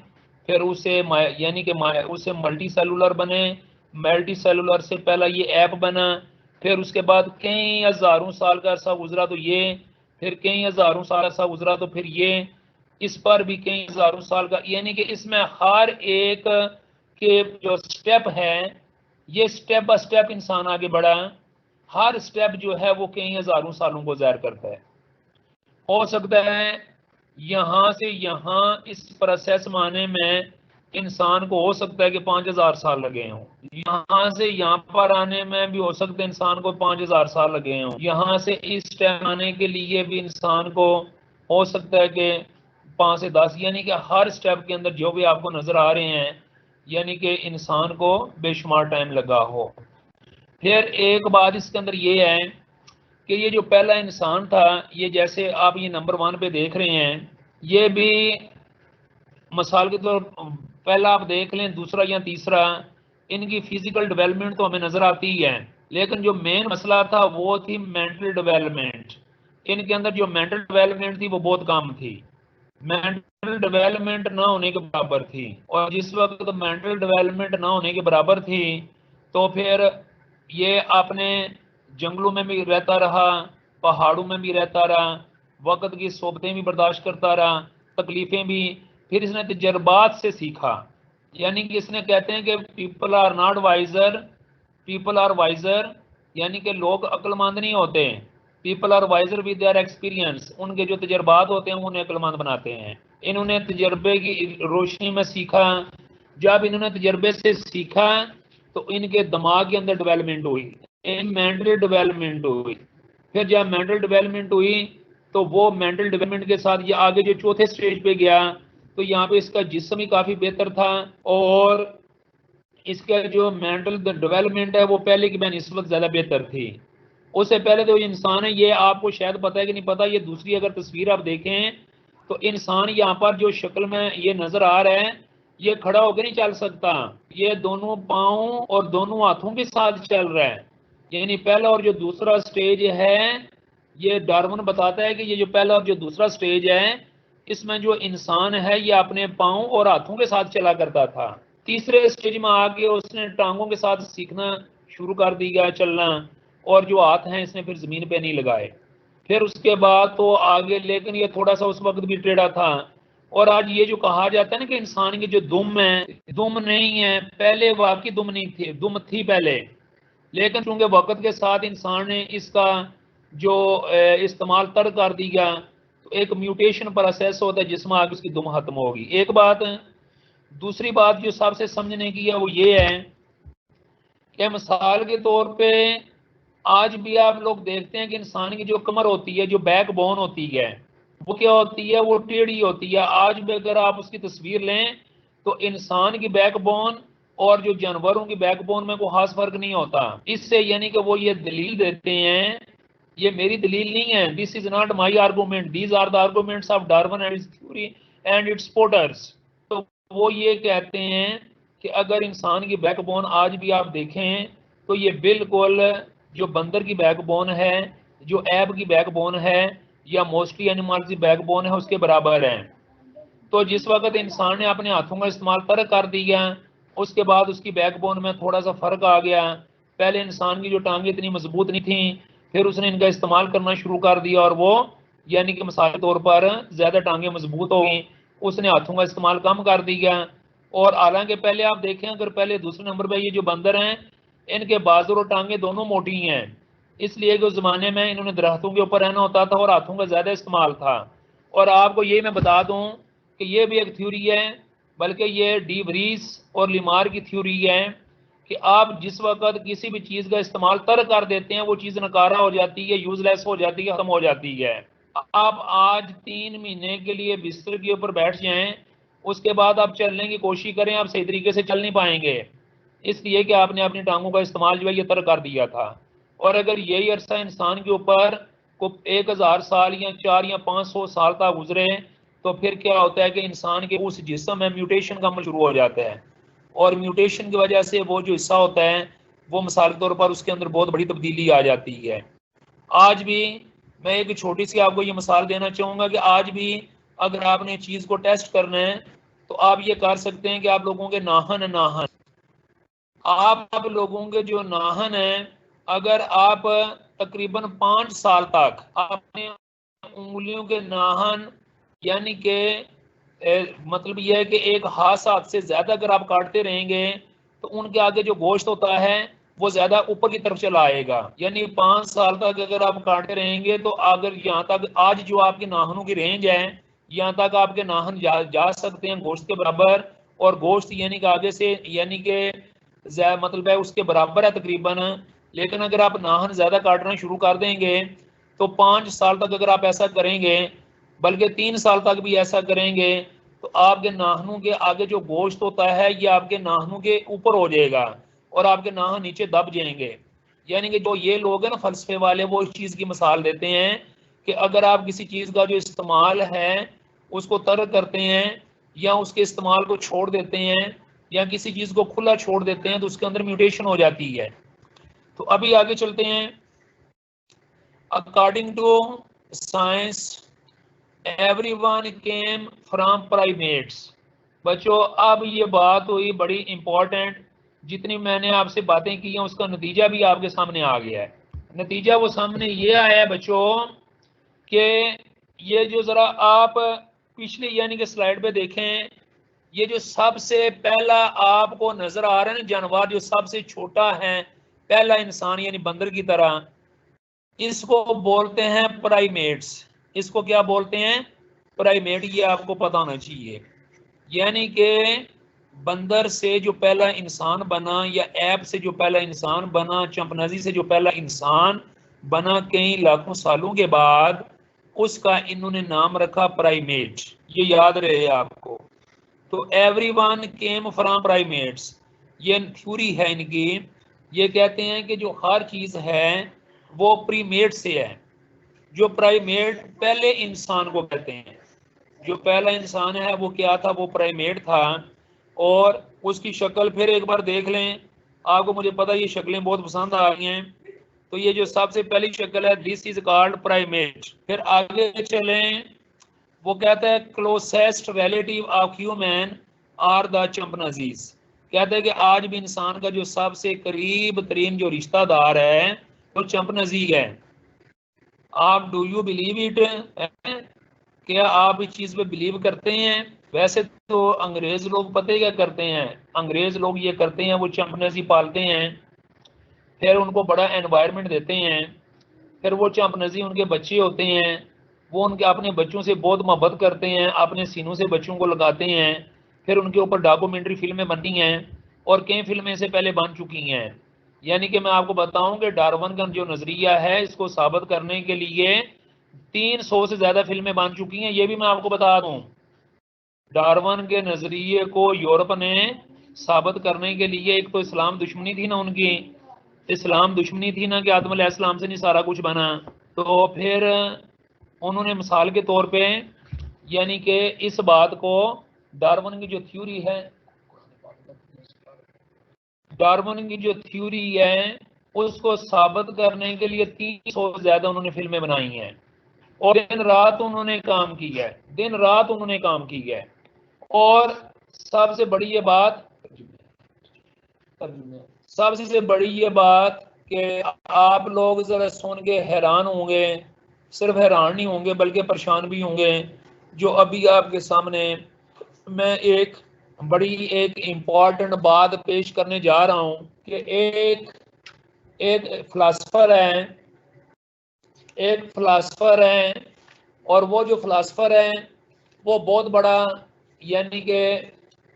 फिर उसे यानी कि उसे मल्टी सेलुलर बने, मल्टी सेलुलर से पहला ये ऐप बना, फिर उसके बाद कई हज़ारों साल का अरसा गुजरा तो ये, फिर कई हज़ारों साल अरसा गुजरा तो फिर ये, इस पर भी कई हज़ारों साल का, यानी कि इसमें हर एक के जो स्टेप है ये स्टेप बाय स्टेप इंसान आगे बढ़ा। हर स्टेप जो है वो कई हज़ारों सालों को ज़ाहिर करता है। हो सकता है यहाँ से यहाँ इस प्रोसेस माने में इंसान को हो सकता है कि 5000 साल लगे हों, यहाँ से यहाँ पर आने में भी हो सकता है इंसान को 5000 साल लगे हों, यहाँ से इस टाइम आने के लिए भी इंसान को हो सकता है कि 5 से 10, यानी कि हर स्टेप के अंदर जो भी आपको नजर आ रहे हैं, यानी कि इंसान को बेशुमार टाइम लगा हो। फिर एक बात इसके अंदर ये है कि ये जो पहला इंसान था, ये जैसे आप ये नंबर 1 पे देख रहे हैं, ये भी मिसाल के तौर पहला आप देख लें, दूसरा या तीसरा, इनकी फिजिकल डेवलपमेंट तो हमें नजर आती ही है, लेकिन जो मेन मसला था वो थी मेंटल डेवलपमेंट। इनके अंदर जो मेंटल डेवलपमेंट थी वो बहुत कम थी, मेंटल डेवलपमेंट ना होने के बराबर थी। और जिस वक्त मेंटल डेवलपमेंट ना होने के बराबर थी तो फिर ये अपने जंगलों में भी रहता रहा, पहाड़ों में भी रहता रहा, वक्त की सोबतें भी बर्दाश्त करता रहा, तकलीफें भी। फिर इसने तजर्बात से सीखा, यानी कि इसने कहते हैं कि people are not wiser, people are wiser, यानी कि लोग अक्लमंद नहीं होते, people are wiser with their experience. उनके जो तजर्बात होते हैं उन्हें अक्लमंद बनाते हैं। इन्होंने तजर्बे की रोशनी में सीखा। जब इन्होंने तजर्बे से सीखा तो इनके दिमाग के अंदर डेवलपमेंट हुई, मेंटल डेवलपमेंट हुई। फिर जब मेंटल डेवलपमेंट हुई तो वो मेंटल डेवलपमेंट के साथ ये आगे जो चौथे स्टेज पे गया तो यहाँ पे इसका जिस्म ही काफी बेहतर था, और इसका जो मेंटल डेवलपमेंट है वो पहले की बनिस्बत ज्यादा बेहतर थी। उससे पहले तो इंसान है, ये आपको शायद पता है कि नहीं पता, ये दूसरी अगर तस्वीर आप देखें तो इंसान यहाँ पर जो शक्ल में ये नजर आ रहा है, ये खड़ा होकर नहीं चल सकता, ये दोनों पाँव और दोनों हाथों के साथ चल रहा है। यानी पहला और जो दूसरा स्टेज है, ये डार्विन बताता है कि ये जो पहला और जो दूसरा स्टेज है, इसमें जो इंसान है ये अपने पाँव और हाथों के साथ चला करता था। तीसरे स्टेज में आके उसने टांगों के साथ सीखना शुरू कर दिया चलना, और जो हाथ हैं इसने फिर जमीन पे नहीं लगाए। फिर उसके बाद तो आगे, लेकिन ये थोड़ा सा उस वक्त भी टेढ़ा था। और आज ये जो कहा जाता है ना कि इंसान की जो दुम है, दुम नहीं है, पहले वाकई दुम नहीं थी, दुम थी पहले, लेकिन चूंकि वक्त के साथ इंसान ने इसका जो इस्तेमाल तर कर दिया तो एक म्यूटेशन प्रोसेस होता है जिसमें आगे उसकी दुम खत्म होगी। एक बात। दूसरी बात जो सबसे समझने की है वो ये है कि मिसाल के तौर पे आज भी आप लोग देखते हैं कि इंसान की जो कमर होती है, जो बैक बोन होती है, वो क्या होती है, वो टेढ़ी होती है। आज भी अगर आप उसकी तस्वीर लें तो इंसान की बैक बोन और जो जानवरों की बैक बोन में कोई खास फर्क नहीं होता। इससे यानी कि वो ये दलील देते हैं, ये मेरी दलील नहीं है, this is not my argument, these are the arguments of Darwin and theory and its supporters. तो वो ये कहते हैं कि अगर इंसान की बैकबोन आज भी आप देखें तो ये बिल्कुल जो बंदर की बैकबोन है, जो ऐब की बैकबोन है, या मोस्टली एनिमल्स की बैकबोन है, उसके बराबर है। तो जिस वक्त इंसान ने अपने हाथों का इस्तेमाल तर्क कर दिया, उसके बाद उसकी बैकबोन में थोड़ा सा फर्क आ गया। पहले इंसान की जो टांगे इतनी मजबूत नहीं थी, फिर उसने इनका इस्तेमाल करना शुरू कर दिया और वो यानी कि मिसाल के तौर पर ज्यादा टांगे मजबूत हो गई, उसने हाथों का इस्तेमाल कम कर दिया। और हालांकि पहले आप देखें, अगर पहले दूसरे नंबर पर ये जो बंदर हैं, इनके बाजू और टांगे दोनों मोटी हैं, इसलिए कि उस जमाने में इन्होंने दरख्तों के ऊपर रहना होता था और हाथों का ज्यादा इस्तेमाल था। और आपको ये मैं बता दूं कि ये भी एक थ्योरी है, बल्कि ये डी वरीस और लिमार की थ्योरी है कि आप जिस वक्त किसी भी चीज का इस्तेमाल तर कर देते हैं वो चीज नकारा हो जाती है, यूजलेस हो जाती है, खत्म हो जाती है। आप आज 3 महीने के लिए बिस्तर के ऊपर बैठ जाएं, उसके बाद आप चलने की कोशिश करें, आप सही तरीके से चल नहीं पाएंगे, इसलिए कि आपने अपनी टांगों का इस्तेमाल जो है ये तर कर दिया था। और अगर यही अरसा इंसान के ऊपर को 1000 साल या 4 या 500 साल तक गुजरे तो फिर क्या होता है कि इंसान के उस जिस्म में म्यूटेशन का अमल शुरू हो जाता है, और म्यूटेशन की वजह से वो जो हिस्सा होता है वो मिसाल के तौर पर उसके अंदर बहुत बड़ी तब्दीली आ जाती है। आज भी मैं एक छोटी सी आपको ये मिसाल देना चाहूँगा कि आज भी अगर आपने चीज़ को टेस्ट करना है तो आप ये कर सकते हैं कि आप लोगों के नाहन आप लोगों के जो नाहन है, अगर आप तकरीबन 5 साल तक अपने उंगलियों के नाहन यानी कि मतलब यह है कि एक हाथ से ज्यादा अगर आप काटते रहेंगे तो उनके आगे जो गोश्त होता है वो ज्यादा ऊपर की तरफ चला आएगा। यानी 5 साल तक अगर आप काटते रहेंगे तो अगर यहाँ तक आज जो आपके नाखूनों की रेंज है, यहाँ तक आपके नाखून जा सकते हैं गोश्त के बराबर, और गोश्त यानी कि आगे से यानी कि मतलब है उसके बराबर है तकरीबन, लेकिन अगर आप नाहन ज़्यादा काटना शुरू कर देंगे तो 5 साल तक अगर आप ऐसा करेंगे, बल्कि 3 साल तक भी ऐसा करेंगे, तो आपके नाहनों के आगे जो गोश्त होता है ये आपके नाहनों के ऊपर हो जाएगा और आपके नाहन नीचे दब जाएंगे। यानी कि जो ये लोग हैं ना फलसफे वाले, वो इस चीज़ की मिसाल देते हैं कि अगर आप किसी चीज़ का जो इस्तेमाल है उसको तर्क करते हैं या उसके इस्तेमाल को छोड़ देते हैं या किसी चीज़ को खुला छोड़ देते हैं तो उसके अंदर म्यूटेशन हो जाती है। तो अभी आगे चलते हैं। According to science everyone came from primates. बच्चों अब ये बात हुई बड़ी इंपॉर्टेंट, जितनी मैंने आपसे बातें की हैं उसका नतीजा भी आपके सामने आ गया है। नतीजा वो सामने ये आया है बच्चों कि ये जो ज़रा आप पिछली यानी कि स्लाइड पे देखें, ये जो सबसे पहला आपको नजर आ रहा है ना जानवर जो सबसे छोटा है, पहला इंसान यानी बंदर की तरह, इसको बोलते हैं प्राइमेट्स। इसको क्या बोलते हैं? प्राइमेट। ये आपको पता होना चाहिए। यानी कि बंदर से जो पहला इंसान बना या ऐप से जो पहला इंसान बना, चिंपैंजी से जो पहला इंसान बना कई लाखों सालों के बाद, उसका इन्होंने नाम रखा प्राइमेट। ये याद रहे आपको। तो एवरीवन केम फ्रॉम प्राइमेट्स, ये थ्योरी है इनकी। ये कहते हैं कि जो हर चीज़ है वो प्रीमेट से है। जो प्राइमेट पहले इंसान को कहते हैं, जो पहला इंसान है वो क्या था? वो प्राइमेट था। और उसकी शक्ल फिर एक बार देख लें, आपको मुझे पता ये शक्लें बहुत पसंद आ गई हैं। तो ये जो सबसे पहली शक्ल है, दिस इज कॉल्ड प्राइमेट। फिर आगे चलें, वो कहता है closest relative of human are the chimpanzees. कहते हैं कि आज भी इंसान का जो सबसे करीब तरीन जो रिश्तेदार है वो चिंपैंजी है। आप डू यू बिलीव इट? क्या आप इस चीज़ पे बिलीव करते हैं? वैसे तो अंग्रेज लोग पता है क्या करते हैं? अंग्रेज लोग ये करते हैं, वो चिंपैंजी पालते हैं, फिर उनको बड़ा एनवायरनमेंट देते हैं, फिर वो चिंपैंजी उनके बच्चे होते हैं, वो उनके अपने बच्चों से बहुत मोहब्बत करते हैं, अपने सीनों से बच्चों को लगाते हैं, फिर उनके ऊपर डॉक्यूमेंट्री फिल्में बनती हैं और कई फिल्में से पहले बन चुकी हैं। यानी कि मैं आपको बताऊं कि डार्विन का जो नज़रिया है इसको साबित करने के लिए 300 से ज़्यादा फिल्में बन चुकी हैं। ये भी मैं आपको बता दूं, डार्विन के नज़रिए को यूरोप ने साबित करने के लिए, एक तो इस्लाम दुश्मनी थी ना उनकी, इस्लाम दुश्मनी थी ना कि आदम अलैहिस्सलाम से नहीं सारा कुछ बना, तो फिर उन्होंने मिसाल के तौर पे यानी कि इस बात को, डार्विन की जो थ्योरी है, डार्विन की जो थ्योरी है उसको साबित करने के लिए 300 से ज्यादा उन्होंने फिल्में बनाई हैं और दिन रात उन्होंने काम की है, दिन रात उन्होंने काम की है। और सबसे बड़ी ये बात, सबसे बड़ी ये बात कि आप लोग जरा सुन के हैरान होंगे, सिर्फ हैरान नहीं होंगे बल्कि परेशान भी होंगे। जो अभी आपके सामने मैं एक बड़ी एक इम्पॉर्टेंट बात पेश करने जा रहा हूं कि एक एक फिलासफर है, एक फिलासफर है, और वो जो फिलासफर है वो बहुत बड़ा यानी कि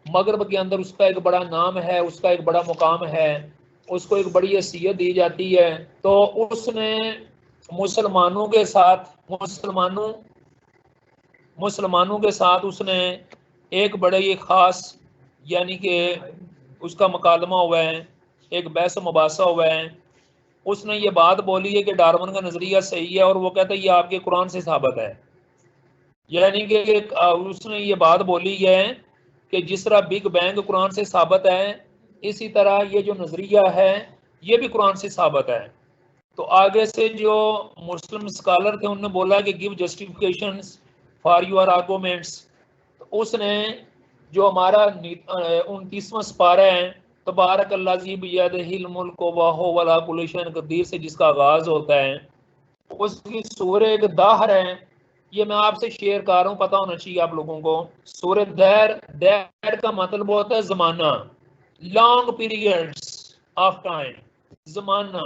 मगरब के अंदर उसका एक बड़ा नाम है, उसका एक बड़ा मुकाम है, उसको एक बड़ी हैसियत दी जाती है। तो उसने मुसलमानों के साथ मुसलमानों के साथ उसने एक बड़े ही ख़ास यानी कि उसका मुकालमा हुआ है, एक बहस मुबासा हुआ है। उसने ये बात बोली है कि डार्विन का नज़रिया सही है और वो कहता है ये आपके कुरान से साबित है। यानी कि उसने ये बात बोली है कि जिस तरह बिग बैंग कुरान से साबित है, इसी तरह ये जो नज़रिया है ये भी कुरान से साबित है। तो आगे से जो मुस्लिम स्कॉलर थे उन्होंने बोला कि give justification for your arguments. तो उसने जो हमारा 29वां सिपारा है, तबारक अल्लाज़ी बियदिहिल मुल्क व हुवा अला कुल्लि शैइन क़दीर से जिसका आगाज़ होता है, उसकी सूरह एक दाहर है। ये मैं आपसे शेयर कर रहा हूँ, पता होना चाहिए आप लोगों को। सूरह दैर, दैर का मतलब होता है ज़माना, लॉन्ग पीरियड्स ऑफ टाइम, ज़माना,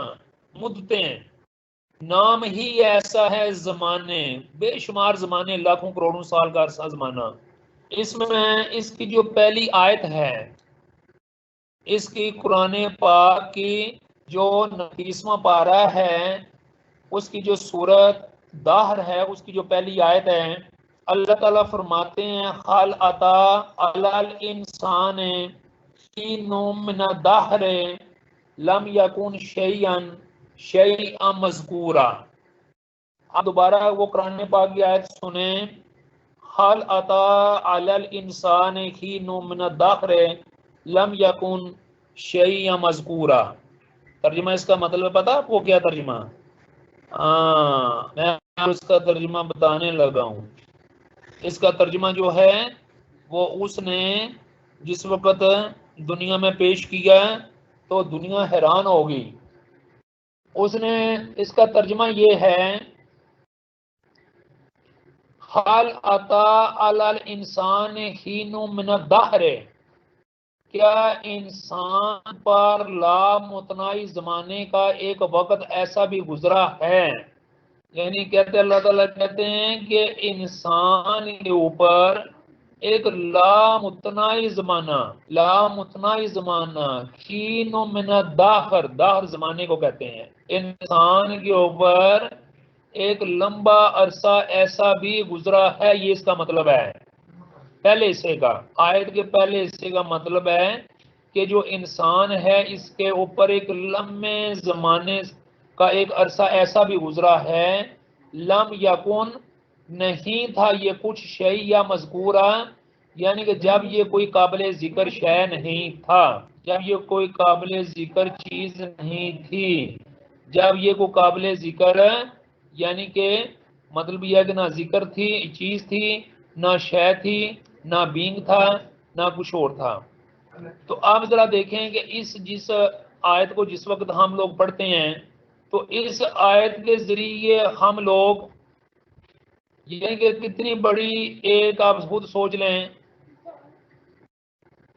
मुद्दतें। नाम ही ऐसा है ज़माने, बेशुमार ज़माने, लाखों करोड़ों साल का अरसा ज़माना। इसमें इसकी जो पहली आयत है, इसकी कुरान पाक की जो 29वां पारा है, उसकी जो सूरत दाहर है, उसकी जो पहली आयत है, अल्लाह ताला फरमाते हैं हाल अता अलल इंसान मिन दाहर लम यकुन शैयन शैअ मज़कूरा। आप दोबारा वो कुरान पाक की आयत सुने, हाल अता अलल इंसान मिन दाहर लम यकुन शैअ मज़कूरा। तर्जुमा इसका मतलब पता आपको क्या तर्जुमा? मैं उसका तर्जुमा बताने लगा हूँ। इसका तर्जुमा जो है वो उसने जिस वक्त दुनिया में पेश किया तो दुनिया हैरान होगी। उसने इसका तर्जुमा ये है, हाल अता अलल इंसान हीनु मिन दहर, क्या इंसान पर लामुतनाई जमाने का एक वक्त ऐसा भी गुजरा है। यानी कहते अल्लाह ताला कहते हैं कि इंसान के ऊपर एक लामुतनाई जमाना कीनो मिना दाहर, दाहर जमाने को कहते हैं। इंसान के ऊपर एक लंबा अरसा ऐसा भी गुजरा है, ये इसका मतलब है। पहले हिस्से का, आयत के पहले हिस्से का मतलब है कि जो इंसान है इसके ऊपर एक लंबे जमाने का एक अरसा ऐसा भी गुजरा है, लम यकुन नहीं था ये कुछ शै या मज़कूरा, यानी कि जब ये कोई काबिल जिक्र शै नहीं था, जब ये कोई काबिल जिक्र चीज नहीं थी, जब ये कोई काबिल जिक्र यानी कि मतलब यह है कि ना जिक्र थी चीज थी, ना शै थी, ना बींग था, ना कुछ और था। तो आप जरा देखें कि इस जिस आयत को जिस वक्त हम लोग पढ़ते हैं, तो इस आयत के जरिए हम लोग ये कि कितनी बड़ी एक आप खुद सोच लें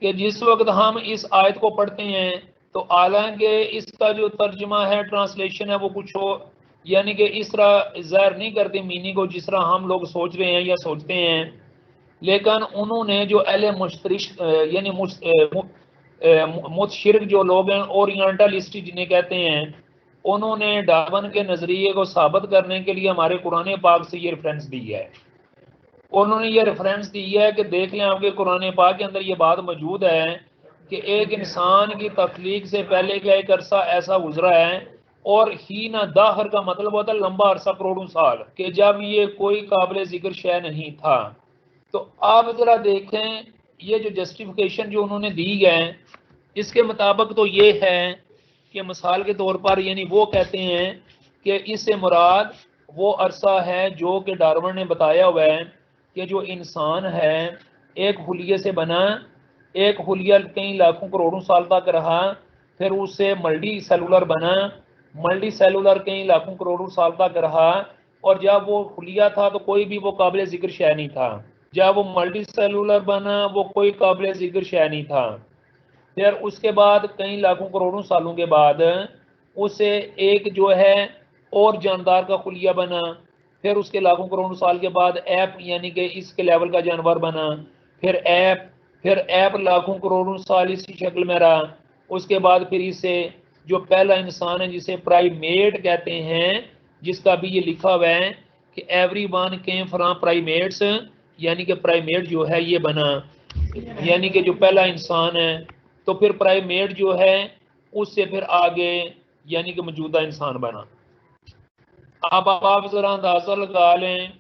कि जिस वक्त हम इस आयत को पढ़ते हैं तो हालांकि इसका जो तर्जुमा है, ट्रांसलेशन है, वो कुछ हो यानी कि इस तरह ज़ाहिर नहीं करते मीनिंग को जिस तरह हम लोग सोच रहे हैं या सोचते हैं, लेकिन उन्होंने जो अहले मुश्तरिश यानी मुतशिरक जो लोग हैं, ओरिएंटलिस्ट जिन्हें कहते हैं, उन्होंने डार्विन के नज़रिए को साबित करने के लिए हमारे कुरान पाक से ये रेफरेंस दी है। उन्होंने ये रेफरेंस दी है कि देख लें आपके कुरान पाक के अंदर ये बात मौजूद है कि एक इंसान की तख्लीक से पहले का एक अरसा ऐसा गुजरा है, और ही ना दाहर का मतलब होता है लंबा अरसा, करोड़ों साल, कि जब ये कोई काबिल जिक्र शय नहीं था। तो आप जरा देखें ये जो जस्टिफिकेशन जो उन्होंने दी है, इसके मुताबिक तो ये है कि मिसाल के तौर पर यानी वो कहते हैं कि इससे मुराद वो अरसा है जो कि डार्विन ने बताया हुआ है कि जो इंसान है एक हुलिये से बना, एक हुलिया कई लाखों करोड़ों साल तक रहा, फिर उससे मल्टी सेलुलर बना, मल्टी सेलुलर कई लाखों करोड़ों साल तक रहा, और जब वो हुलिया था तो कोई भी वो काबिल जिक्र शय नहीं था, जब वो मल्टी सेलुलर बना वो कोई काबिल जिक्र शय नहीं था, फिर उसके बाद कई लाखों करोड़ों सालों के बाद उसे एक जो है और जानदार का खुलिया बना, फिर उसके लाखों करोड़ों साल के बाद ऐप यानी कि इसके लेवल का जानवर बना, फिर ऐप लाखों करोड़ों साल इसी शक्ल में रहा। उसके बाद फिर इसे जो पहला इंसान है जिसे प्राइमेट कहते हैं, जिसका भी ये लिखा हुआ है कि every one came from primates, यानी कि प्राइमेट जो है ये बना, यानी कि जो पहला इंसान है, तो फिर प्राइमेट जो है उससे फिर आगे यानी कि मौजूदा इंसान बना। अब आप जरा अंदाजा लगा लें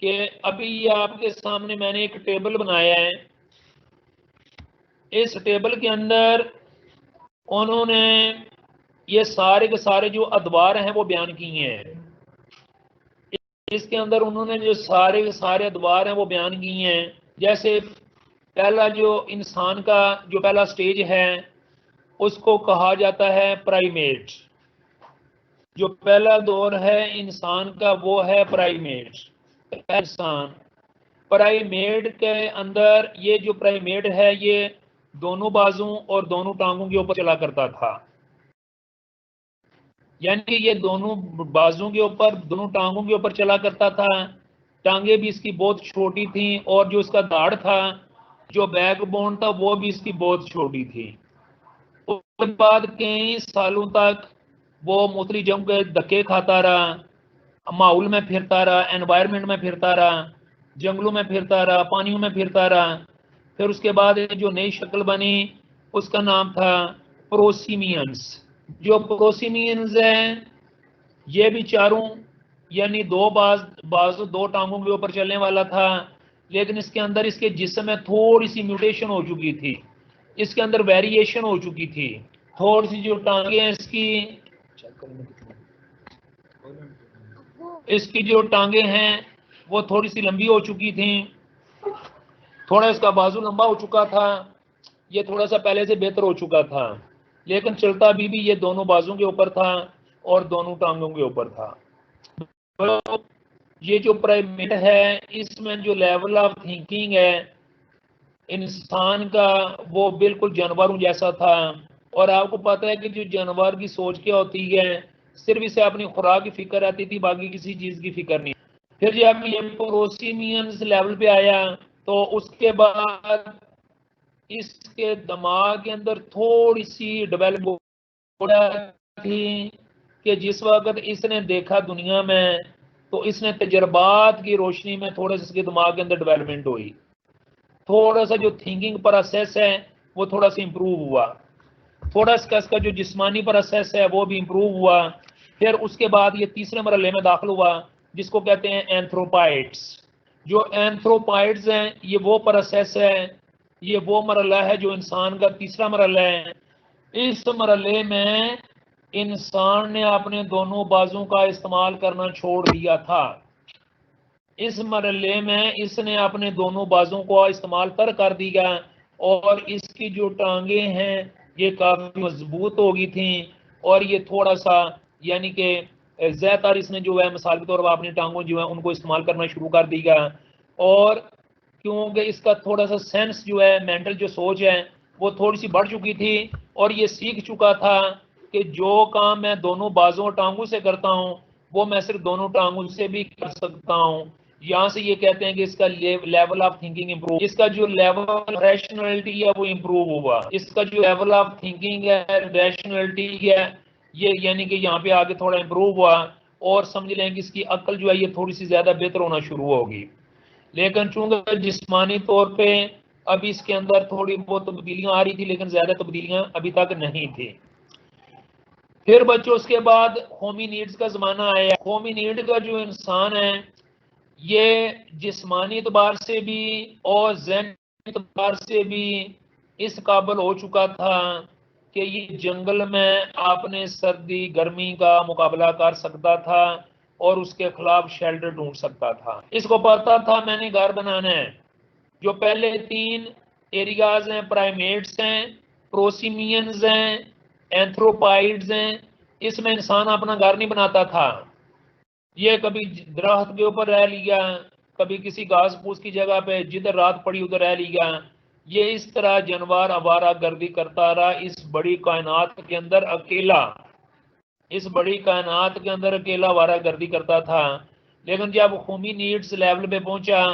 कि अभी ये आपके सामने मैंने एक टेबल बनाया है, इस टेबल के अंदर उन्होंने ये सारे के सारे जो अदवार हैं वो बयान किए हैं। इसके अंदर उन्होंने जो सारे के सारे अदवार हैं वो बयान किए हैं। जैसे पहला जो इंसान का जो पहला स्टेज है उसको कहा जाता है प्राइमेट। जो पहला दौर है इंसान का वो है प्राइमेट, इंसान। प्राइमेट के अंदर ये जो प्राइमेट है ये दोनों बाजुओं और दोनों टांगों के ऊपर चला करता था, यानी ये दोनों बाजुओं के ऊपर दोनों टांगों के ऊपर चला करता था, टांगे भी इसकी बहुत छोटी थी और जो इसका दाढ़ था, जो बैकबोन था, वो भी इसकी बहुत छोटी थी। उसके बाद कई सालों तक वो मुख्तलिफ जंग के धक्के खाता रहा, माहौल में फिरता रहा, एनवायरनमेंट में फिरता रहा, जंगलों में फिरता रहा, पानियों में फिरता रहा। फिर उसके बाद जो नई शक्ल बनी उसका नाम था प्रोसिमियंस। जो प्रोसिमियंस है ये भी चारों यानी दो बाजू दो टांगों के ऊपर चलने वाला था, लेकिन इसके अंदर इसके जिस्म में थोड़ी सी म्यूटेशन हो चुकी थी, इसके अंदर वेरिएशन हो चुकी थी। थोड़ी सी जो टांगे हैं इसकी जो टांगे हैं वो थोड़ी सी लंबी हो चुकी थी, थोड़ा इसका बाजू लंबा हो चुका था, ये थोड़ा सा पहले से बेहतर हो चुका था, लेकिन चलता अभी भी ये दोनों बाजू के ऊपर था और दोनों टांगों के ऊपर था। तो ये जो प्राइमेट है इसमें जो लेवल ऑफ थिंकिंग है इंसान का वो बिल्कुल जानवरों जैसा था। और आपको पता है कि जो जानवर की सोच क्या होती है, सिर्फ इसे अपनी खुराक की फिक्र रहती थी, बाकी किसी चीज की फिक्र नहीं। फिर जब ये प्रोसिमियंस लेवल पे आया तो उसके बाद इसके दिमाग के अंदर थोड़ी सी डेवलप थी कि जिस वक्त इसने देखा दुनिया में तो इसने तजर्बात की रोशनी में थोड़ा सा इसके दिमाग के अंदर डेवलपमेंट हुई, थोड़ा सा जो थिंकिंग प्रोसेस है वो थोड़ा सा इंप्रूव हुआ, थोड़ा सा इसका जो जिस्मानी प्रोसेस है वो भी इंप्रूव हुआ। फिर उसके बाद ये तीसरे मरहले में दाखिल हुआ जिसको कहते हैं एंथ्रोपाइड्स। जो एंथ्रोपाइड्स हैं ये वो प्रोसेस है, ये वो मरहला है जो इंसान का तीसरा मरहला है। इस मरहले में इंसान ने अपने दोनों बाजू का इस्तेमाल करना छोड़ दिया था। इस मरहले में इसने अपने दोनों बाजू को इस्तेमाल कर दिया और इसकी जो टांगे हैं ये काफी मजबूत हो गई थी और ये थोड़ा सा यानी कि ज्यादातर इसने जो है मिसाल के तौर पर अपनी टांगों जो है उनको इस्तेमाल करना शुरू कर दिया। और क्योंकि इसका थोड़ा सा सेंस जो है मेंटल जो सोच है वो थोड़ी सी बढ़ चुकी थी और ये सीख चुका था कि जो काम मैं दोनों बाजों और टांगों से करता हूँ वो मैं सिर्फ दोनों टांगों से भी कर सकता हूँ। यहाँ से ये कहते हैं कि इसका लेवल ऑफ थिंकिंग इंप्रूव, इसका जो लेवल रैशनैलिटी है वो इंप्रूव हुआ, इसका जो लेवल ऑफ थिंकिंग है रैशनैलिटी है ये यानी कि यहाँ पे आगे थोड़ा इंप्रूव हुआ और समझ लें कि इसकी अक्ल जो है ये थोड़ी सी ज्यादा बेहतर होना शुरू होगी। लेकिन चूंकि जिस्मानी तौर पे अभी इसके अंदर थोड़ी बहुत तब्दीलियां आ रही थी लेकिन ज्यादा तब्दीलियां अभी तक नहीं थी। फिर बच्चों उसके बाद होमिनिड्स का जमाना आया। होमिनिड का जो इंसान है ये जिस्मानी एतबार से भी और ज़हनी एतबार से भी इस काबिल हो चुका था कि ये जंगल में अपने सर्दी गर्मी का मुकाबला कर सकता था और उसके खिलाफ शेल्टर ढूंढ सकता था। इसको पता था मैंने घर बनाना है। जो पहले तीन एरियाज हैं प्राइमेट्स हैं, प्रोसिमियंस हैं, एंथ्रोपाइड्स हैं, इसमें इंसान अपना घर नहीं बनाता था। ये कभी दरख्त के ऊपर रह लिया, कभी किसी घास फूस की जगह पे जिधर रात पड़ी उधर रह लिया। ये इस तरह जानवर आवारा गर्दी करता रहा इस बड़ी कायनात के अंदर अकेला, इस बड़ी कायनात के अंदर अकेला आवारा गर्दी करता था। लेकिन जब होमिनिड्स लेवल पे पहुंचा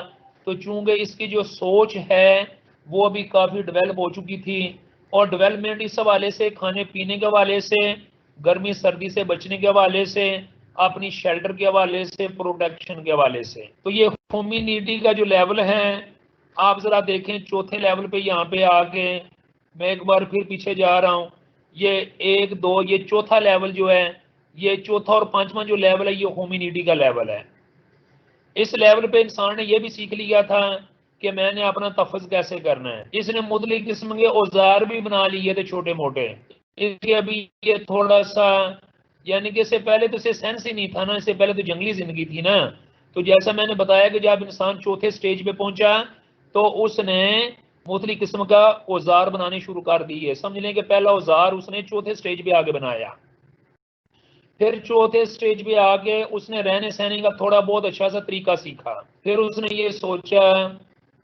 तो चूंकि इसकी जो सोच है वो भी काफी डेवलप हो चुकी थी और डेवलपमेंट इस हवाले से खाने पीने के हवाले से, गर्मी सर्दी से बचने के हवाले से, अपनी शेल्टर के हवाले से, प्रोटेक्शन के हवाले से। तो ये होमिनिटी का जो लेवल है आप जरा देखें चौथे लेवल पे यहाँ पे आके मैं एक बार फिर पीछे जा रहा हूँ। ये एक दो ये चौथा लेवल जो है, ये चौथा और पांचवा जो लेवल है ये होमिनिटी का लेवल है। इस लेवल पे इंसान ने यह भी सीख लिया था कि मैंने अपना तफज कैसे करना है। इसने मुख्तलिफ किस्म के औजार भी बना लिए थे छोटे मोटे। इसके अभी ये थोड़ा सा यानी कि इससे पहले तो इसे सेंस ही नहीं था ना, इससे पहले तो जंगली जिंदगी थी ना। तो जैसा मैंने बताया कि जब इंसान चौथे स्टेज पे पहुंचा तो उसने मुख्तलिफ किस्म का औजार बनाने शुरू कर दिए। समझ लें कि पहला औजार उसने चौथे स्टेज पे आगे बनाया। फिर चौथे स्टेज पे आके उसने रहने सहने का थोड़ा बहुत अच्छा सा तरीका सीखा। फिर उसने ये सोचा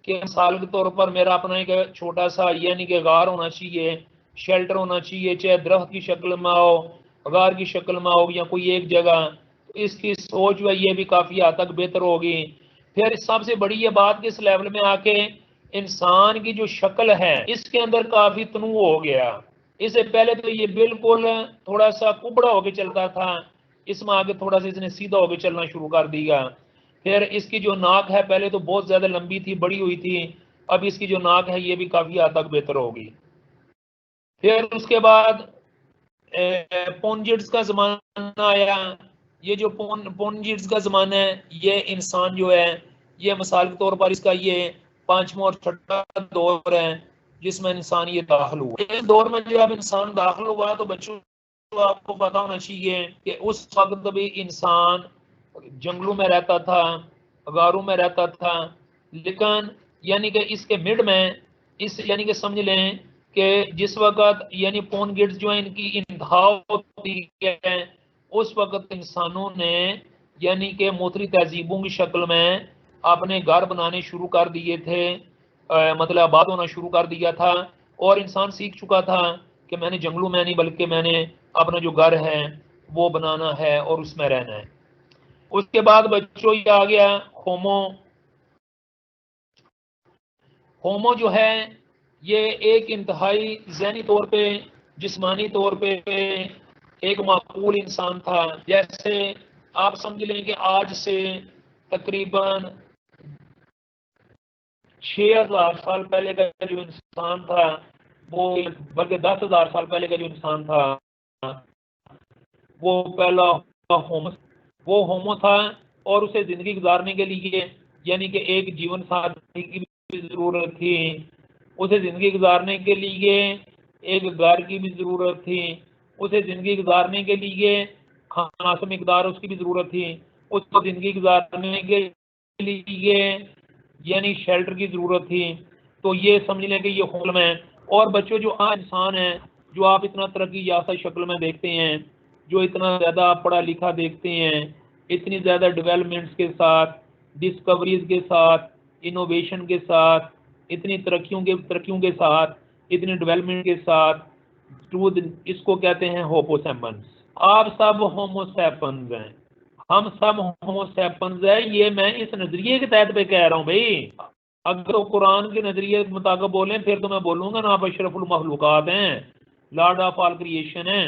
कि मिसाल के तौर पर मेरा अपना एक छोटा सा यानी कि गार होना चाहिए, शेल्टर होना चाहिए, चाहे दरख्त की शक्ल में हो, गार की शक्ल में हो या कोई एक जगह। तो इसकी सोच जो है ये भी काफ़ी हद तक बेहतर होगी। फिर सबसे बड़ी ये बात कि इस लेवल में आके इंसान की जो शक्ल है इसके अंदर काफी तनूव हो गया। इससे पहले तो ये बिल्कुल थोड़ा सा कुबड़ा होके चलता था, इसमें आगे थोड़ा सा इसने सीधा होके चलना शुरू कर दिया। फिर इसकी जो नाक है पहले तो बहुत ज्यादा लंबी थी, बड़ी हुई थी, अब इसकी जो नाक है ये भी काफी हद तक बेहतर होगी। फिर उसके बाद पोनजिट्स का जमाना आया। ये जो पोनजिट्स का जमाना है, ये इंसान जो है ये मिसाल के तौर पर इसका ये 5वां और 6वां दौर है जिसमें इंसान ये दाखिल हुआ। इस दौर में जब इंसान दाखिल हुआ तो बच्चों तो आपको पता होना चाहिए कि उस वक्त भी इंसान जंगलों में रहता था, गारों में रहता था, लेकिन यानी कि इसके मिड में इस यानी कि समझ लें कि जिस वक्त यानी पोन गिट्स जो है इनकी इंतहा होती है, उस वक्त इंसानों ने यानी कि मोतरी तहजीबों की शक्ल में अपने घर बनाने शुरू कर दिए थे, मतलब आबाद होना शुरू कर दिया था। और इंसान सीख चुका था कि मैंने जंगलों में नहीं बल्कि मैंने अपना जो घर है वो बनाना है और उसमें रहना है। उसके बाद बच्चों ये आ गया होमो। होमो जो है ये एक इंतहाई ज़हनी तौर पे, जिस्मानी तौर पे एक माकूल इंसान था। जैसे आप समझ लें कि आज से तकरीबन 6000 साल पहले का जो इंसान था वो, बल्कि 10,000 साल पहले का जो इंसान था वो पहला होमो, वो होमो था। और उसे जिंदगी गुजारने के लिए यानी कि एक जीवन साथी की भी जरूरत थी, उसे जिंदगी गुजारने के लिए एक घर की भी जरूरत थी, उसे जिंदगी गुजारने के लिए खास मिकदार उसकी भी जरूरत थी, उसको जिंदगी गुजारने के लिए यानी शेल्टर की जरूरत थी। तो ये समझ लें कि ये होम है। और बच्चों जो आज इंसान है जो आप इतना तरक्की याफ्ता शक्ल में देखते हैं, जो इतना ज़्यादा पढ़ा लिखा देखते हैं, इतनी ज़्यादा डेवलपमेंट्स के साथ, डिस्कवरीज के साथ, इनोवेशन के साथ, इतनी तरक्कियों के साथ, इतनी डेवलपमेंट के साथ, ट्रूथ इसको कहते हैं होमोसेपियंस। आप सब होमोसेपियंस हैं, हम सब होमोसेपियंस है। ये मैं इस नजरिए के तहत पे कह रहा हूँ भाई। अगर तो कुरान के नजरिए के मुताबिक बोलें फिर तो मैं बोलूंगा ना आप अशरफुल मखलूकात हैं, लॉर्ड ऑफ ऑल क्रिएशन है।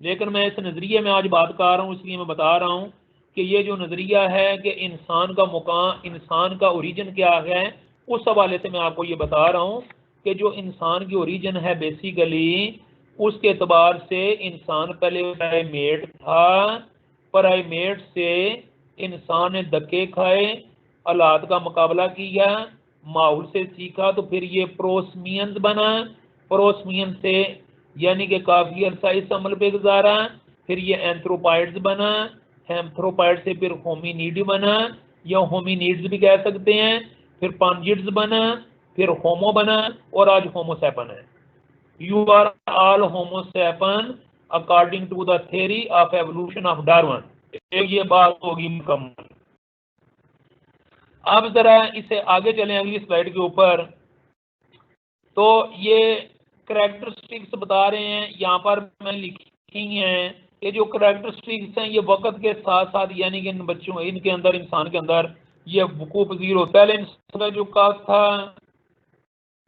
लेकिन मैं इस नजरिए में आज बात कर रहा हूँ, इसलिए मैं बता रहा हूँ कि ये जो नजरिया है कि इंसान का मुकाम, इंसान का ओरिजिन क्या है, उस हवाले से मैं आपको ये बता रहा हूँ कि जो इंसान की ओरिजिन है बेसिकली उसके एतबार से इंसान पहले प्राइमेट था। प्राइमेट से इंसान ने धक्के खाए, हालात का मुकाबला किया, माहौल से सीखा, तो फिर ये प्रोसमियंस बना। प्रोसमियन से यानी कि काफी अरसा इस अमल पे गुजारा, फिर ये एंथ्रोपॉइड्स बना, एंथ्रोपॉइड से फिर होमिनिड बना या होमिनिड्स भी कह सकते हैं, फिर पांजिड्स बना, फिर होमो बना और आज होमोसेपन है। You are all homo sapien according to the theory of evolution of Darwin. ये बात होगी मुकम्मल। अब जरा इसे आगे चलें अगली स्लाइड के ऊपर। तो ये करैक्टरिस्टिक्स बता रहे हैं, यहाँ पर मैं लिखी हैं कि जो करैक्टरिस्टिक्स हैं ये वक्त के साथ साथ यानी कि इन बच्चों इनके अंदर, इंसान के अंदर ये वकूफ पजीर होता है। इंसान जो कास्ट था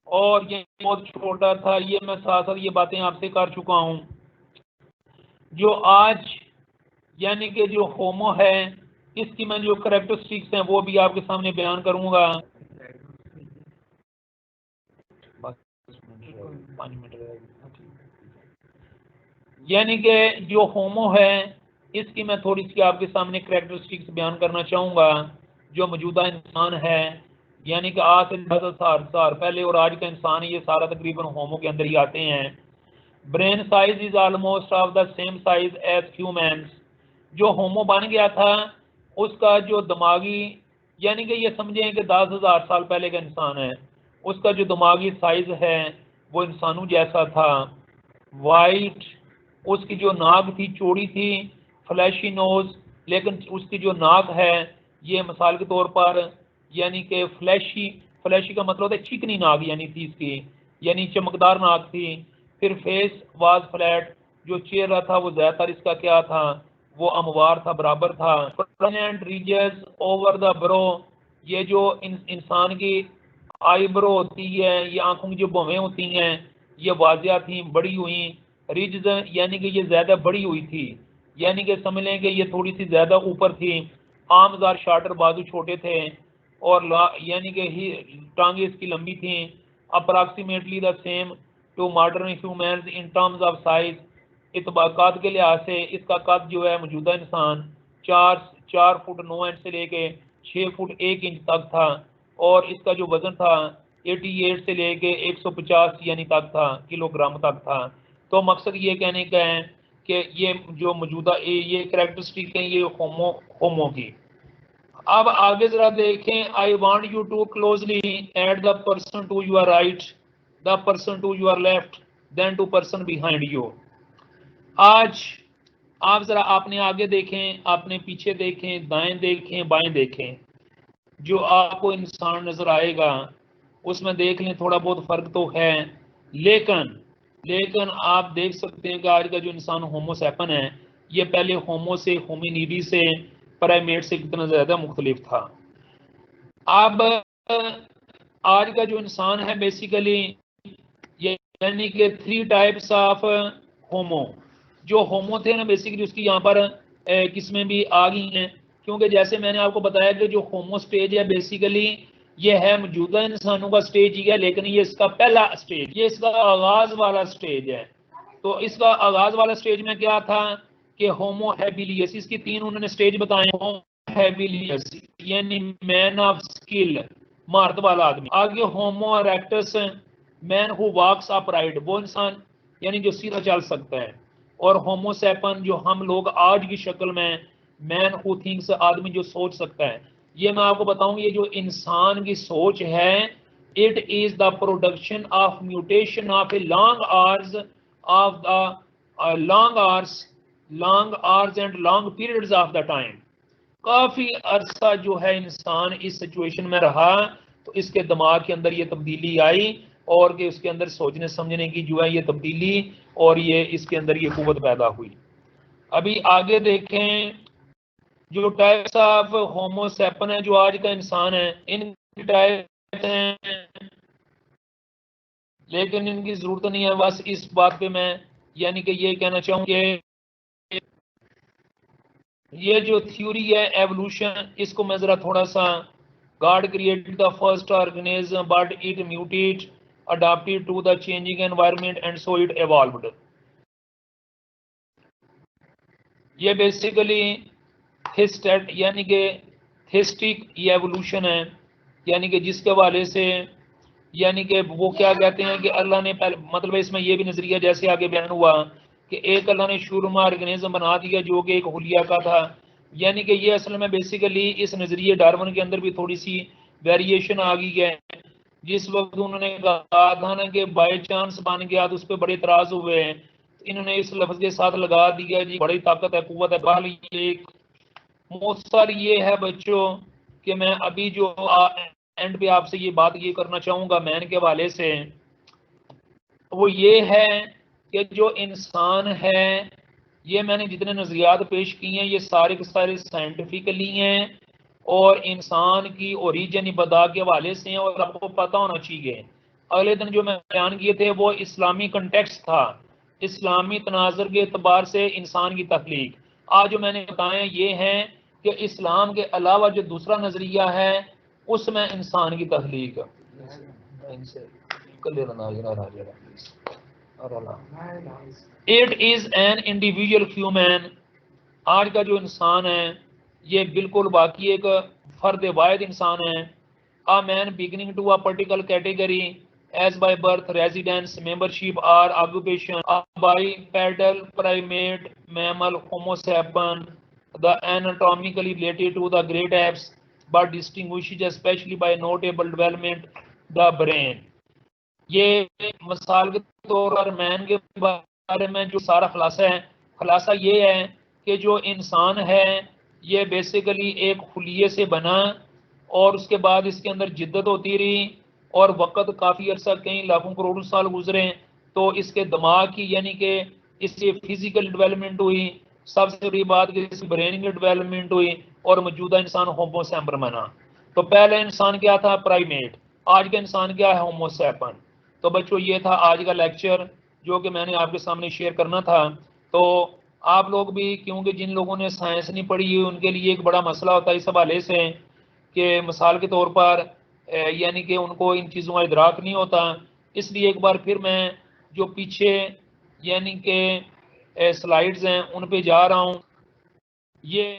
और ये बहुत छोटा था, ये मैं साथ साथ ये बातें आपसे कर चुका हूँ। जो आज यानी कि जो होमो है इसकी मैं जो करैक्टरिस्टिक्स हैं वो भी आपके सामने बयान करूंगा। 5 मिनट। यानी कि जो होमो है इसकी मैं थोड़ी सी आपके सामने करैक्टरिस्टिक्स बयान करना चाहूँगा। जो मौजूदा इंसान है यानी कि आज से 10,000 साल पहले और आज का इंसान, ये सारा तकरीबन होमो के अंदर ही आते हैं। Brain size is almost of the same size as humans. जो होमो बन गया था उसका जो दिमागी यानी कि ये समझें कि 10,000 साल पहले का इंसान है, उसका जो दिमागी साइज है वो इंसानों जैसा था। वाइट, उसकी जो नाक थी चौड़ी थी, फ्लैशी नोज, लेकिन उसकी जो नाक है ये मिसाल के तौर पर यानी कि फ्लैशी, फ्लैशी का मतलब होता है चिकनी नाक यानी थी इसकी, यानी चमकदार नाक थी। फिर फेस वाज फ्लैट, जो चेहरा था वो ज्यादातर इसका क्या था, वो अमवार था, बराबर था। Prominent reasons over the brow, ये जो इंसान की आईब्रो होती है, ये आंखों की जो भवें होती हैं, ये वाजिया थी, बड़ी हुई। रिज्ड यानी कि ये ज्यादा बड़ी हुई थी, यानी कि समझ लें कि ये थोड़ी सी ज्यादा ऊपर थी। आमदार शार्टर, बाजू छोटे थे, और यानी कि टांगे इसकी लंबी थी। Approximately the same to modern humans in terms of size. इतबाकात के लिहाज से इसका कद जो है मौजूदा इंसान 4 फुट 9 इंच से लेके 6 फुट 1 इंच तक था, और इसका जो वजन था 88 से लेके 150 यानी तक था, किलोग्राम तक था। तो मकसद ये कहने का है कि ये जो मौजूदा ये कैरेक्टरिस्टिक है ये होमो की। अब आगे जरा देखें, I want you to closely at the person to your right, the person to your left, then to person behind you. आज आप जरा आपने आगे देखें, आपने पीछे देखें, दाएं देखें, बाएं देखें, जो आपको इंसान नजर आएगा उसमें देख लें थोड़ा बहुत फर्क तो है, लेकिन आप देख सकते हैं कि आज का जो इंसान होमोसैपन है, ये पहले होमो से, होमिनिडी से, प्राइमेट से कितना ज्यादा मुख्तलिफ था। अब आज का जो इंसान है बेसिकली, यानी कि 3 टाइप्स ऑफ होमो। जो होमो थे ना बेसिकली, उसकी यहाँ पर किस्में भी आ गई हैं, क्योंकि जैसे मैंने आपको बताया कि जो होमो स्टेज है बेसिकली ये है मौजूदा इंसानों का स्टेज ही है, लेकिन ये इसका पहला स्टेज, ये इसका आगाज वाला स्टेज है। तो इसका आगाज वाला स्टेज में क्या था कि होमो हैबिलियस, इसकी 3 उन्होंने स्टेज बताए। होमो हैबिलियस यानी मैन ऑफ स्किल, महारत वाला आदमी। आगे homo erectus, man who walks upright, वो इंसान यानी जो सीधा चल सकता है। और होमोसैपन जो हम लोग आज की शक्ल में, मैन हु थिंक्स, आदमी जो सोच सकता है। ये मैं आपको बताऊं, ये जो इंसान की सोच है, it is the production of mutation of a long hours of the long hours and long periods of the time. काफी अरसा जो है इंसान इस सिचुएशन में रहा, तो इसके दिमाग के अंदर ये तब्दीली आई, और कि उसके अंदर सोचने समझने की जो है ये तब्दीली, और ये इसके अंदर ये कुव्वत पैदा हुई। अभी आगे देखें, जो टाइप्स ऑफ होमोसैपन है जो आज का इंसान है, इन टाइप्स हैं, लेकिन इनकी जरूरत नहीं है। बस इस बात पे मैं यानी कि ये कहना चाहूंगा, ये जो थ्योरी है एवोल्यूशन, इसको मैं जरा थोड़ा सा, God created the first organism but it muted adopted to the changing environment and so it evolved. ये बेसिकली थिस्टेट यानी कि थिस्टिक एवोल्यूशन है, यानी कि जिसके हवाले से यानी कि वो क्या कहते हैं कि अल्लाह ने पहले, मतलब इसमें ये भी नजरिया जैसे आगे बयान हुआ कि एक अल्लाह ने शुरू में ऑर्गेनिज्म बना दिया जो कि एक हुलिया का था। यानी कि ये असल में बेसिकली इस नजरिए डार्विन के अंदर भी थोड़ी सी वेरिएशन आ गई है। जिस वक्त उन्होंने कहा था ना कि बाई चांस बन गया, तो उस पर बड़े इतराज हुए हैं, तो इन्होंने इस लफ्ज के साथ लगा दिया जी बड़ी ताकत है, कुव्वत है। बहरहाल एक मुख्तसर ये है बच्चों कि मैं अभी जो एंड पे आपसे ये बात ये करना चाहूंगा मैन के हवाले से, वो ये है कि जो इंसान है, ये मैंने जितने नजरियात पेश किए हैं ये सारे के सारे साइंटिफिकली हैं, और इंसान की ओरिजिन इब्तिदा के हवाले से हैं, और आपको पता होना चाहिए। अगले दिन जो मैं बयान किए थे वो इस्लामी कंटेक्स्ट था, इस्लामी तनाजर के एतबार से इंसान की तख्लीक। आज जो मैंने बताया ये है कि इस्लाम के अलावा जो दूसरा नजरिया है उसमें इंसान की तख्लीक। It is an individual human. आज का जो इंसान है ये बिल्कुल बाकी एक फर्द वाहिद इंसान है। A man beginning to a particular category as by birth, residence, membership और occupation, bipedal primate, mammal, homo sapien, the anatomically related to the great apes but distinguished especially by notable development the brain। ये मिसाल के तौर पर man के बारे में जो सारा खुलासा है, खुलासा ये है कि जो इंसान है ये बेसिकली एक खुलिये से बना, और उसके बाद इसके अंदर जिद्दत होती रही, और वक़्त काफ़ी अर्सा कई लाखों करोड़ों साल गुजरे, तो इसके दिमाग की यानी कि इससे फिजिकल डेवलपमेंट हुई, सबसे बड़ी बात कि इसकी ब्रेन की डेवलपमेंट हुई, और मौजूदा इंसान होमो सैम्बर बना। तो पहला इंसान क्या था? प्राइमेट। आज का इंसान क्या है? होमो सैपियन। तो बच्चों ये था आज का लेक्चर जो कि मैंने आपके सामने शेयर करना था। तो आप लोग भी, क्योंकि जिन लोगों ने साइंस नहीं पढ़ी है उनके लिए एक बड़ा मसला होता है इस हवाले से कि मिसाल के तौर पर यानी कि उनको इन चीज़ों का इदराक नहीं होता। इसलिए एक बार फिर मैं जो पीछे यानी कि स्लाइड्स हैं उन पे जा रहा हूँ। ये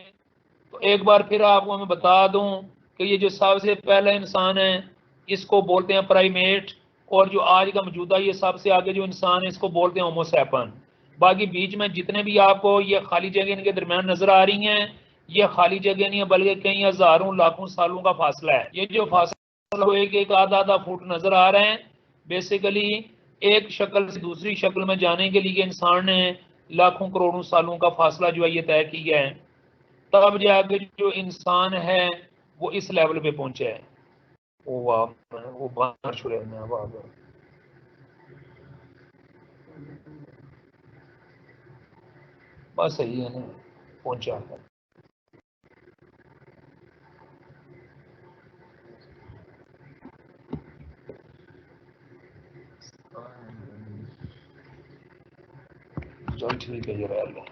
तो एक बार फिर आपको मैं बता दूं कि ये जो सबसे पहला इंसान है इसको बोलते हैं प्राइमेट, और जो आज का मौजूदा ये सबसे आगे जो इंसान है इसको बोलते हैं होमो सैपियन। बाकी बीच में जितने भी आपको ये खाली जगह इनके दरमियान नजर आ रही हैं, ये खाली जगह नहीं है बल्कि कई हजारों लाखों सालों का फासला है। ये जो फासला एक एक आधा आधा फुट नजर आ रहे हैं, बेसिकली एक शक्ल से दूसरी शक्ल में जाने के लिए इंसान ने लाखों करोड़ों सालों का फासला जो है ये तय किया है, तब जाके जो इंसान है वो इस लेवल पे पहुंचे है। ओ वाह, वो बाहर छुड़े में वाह बस सही है ना, पहुंचा है। चल ठीक है, ये रह लो।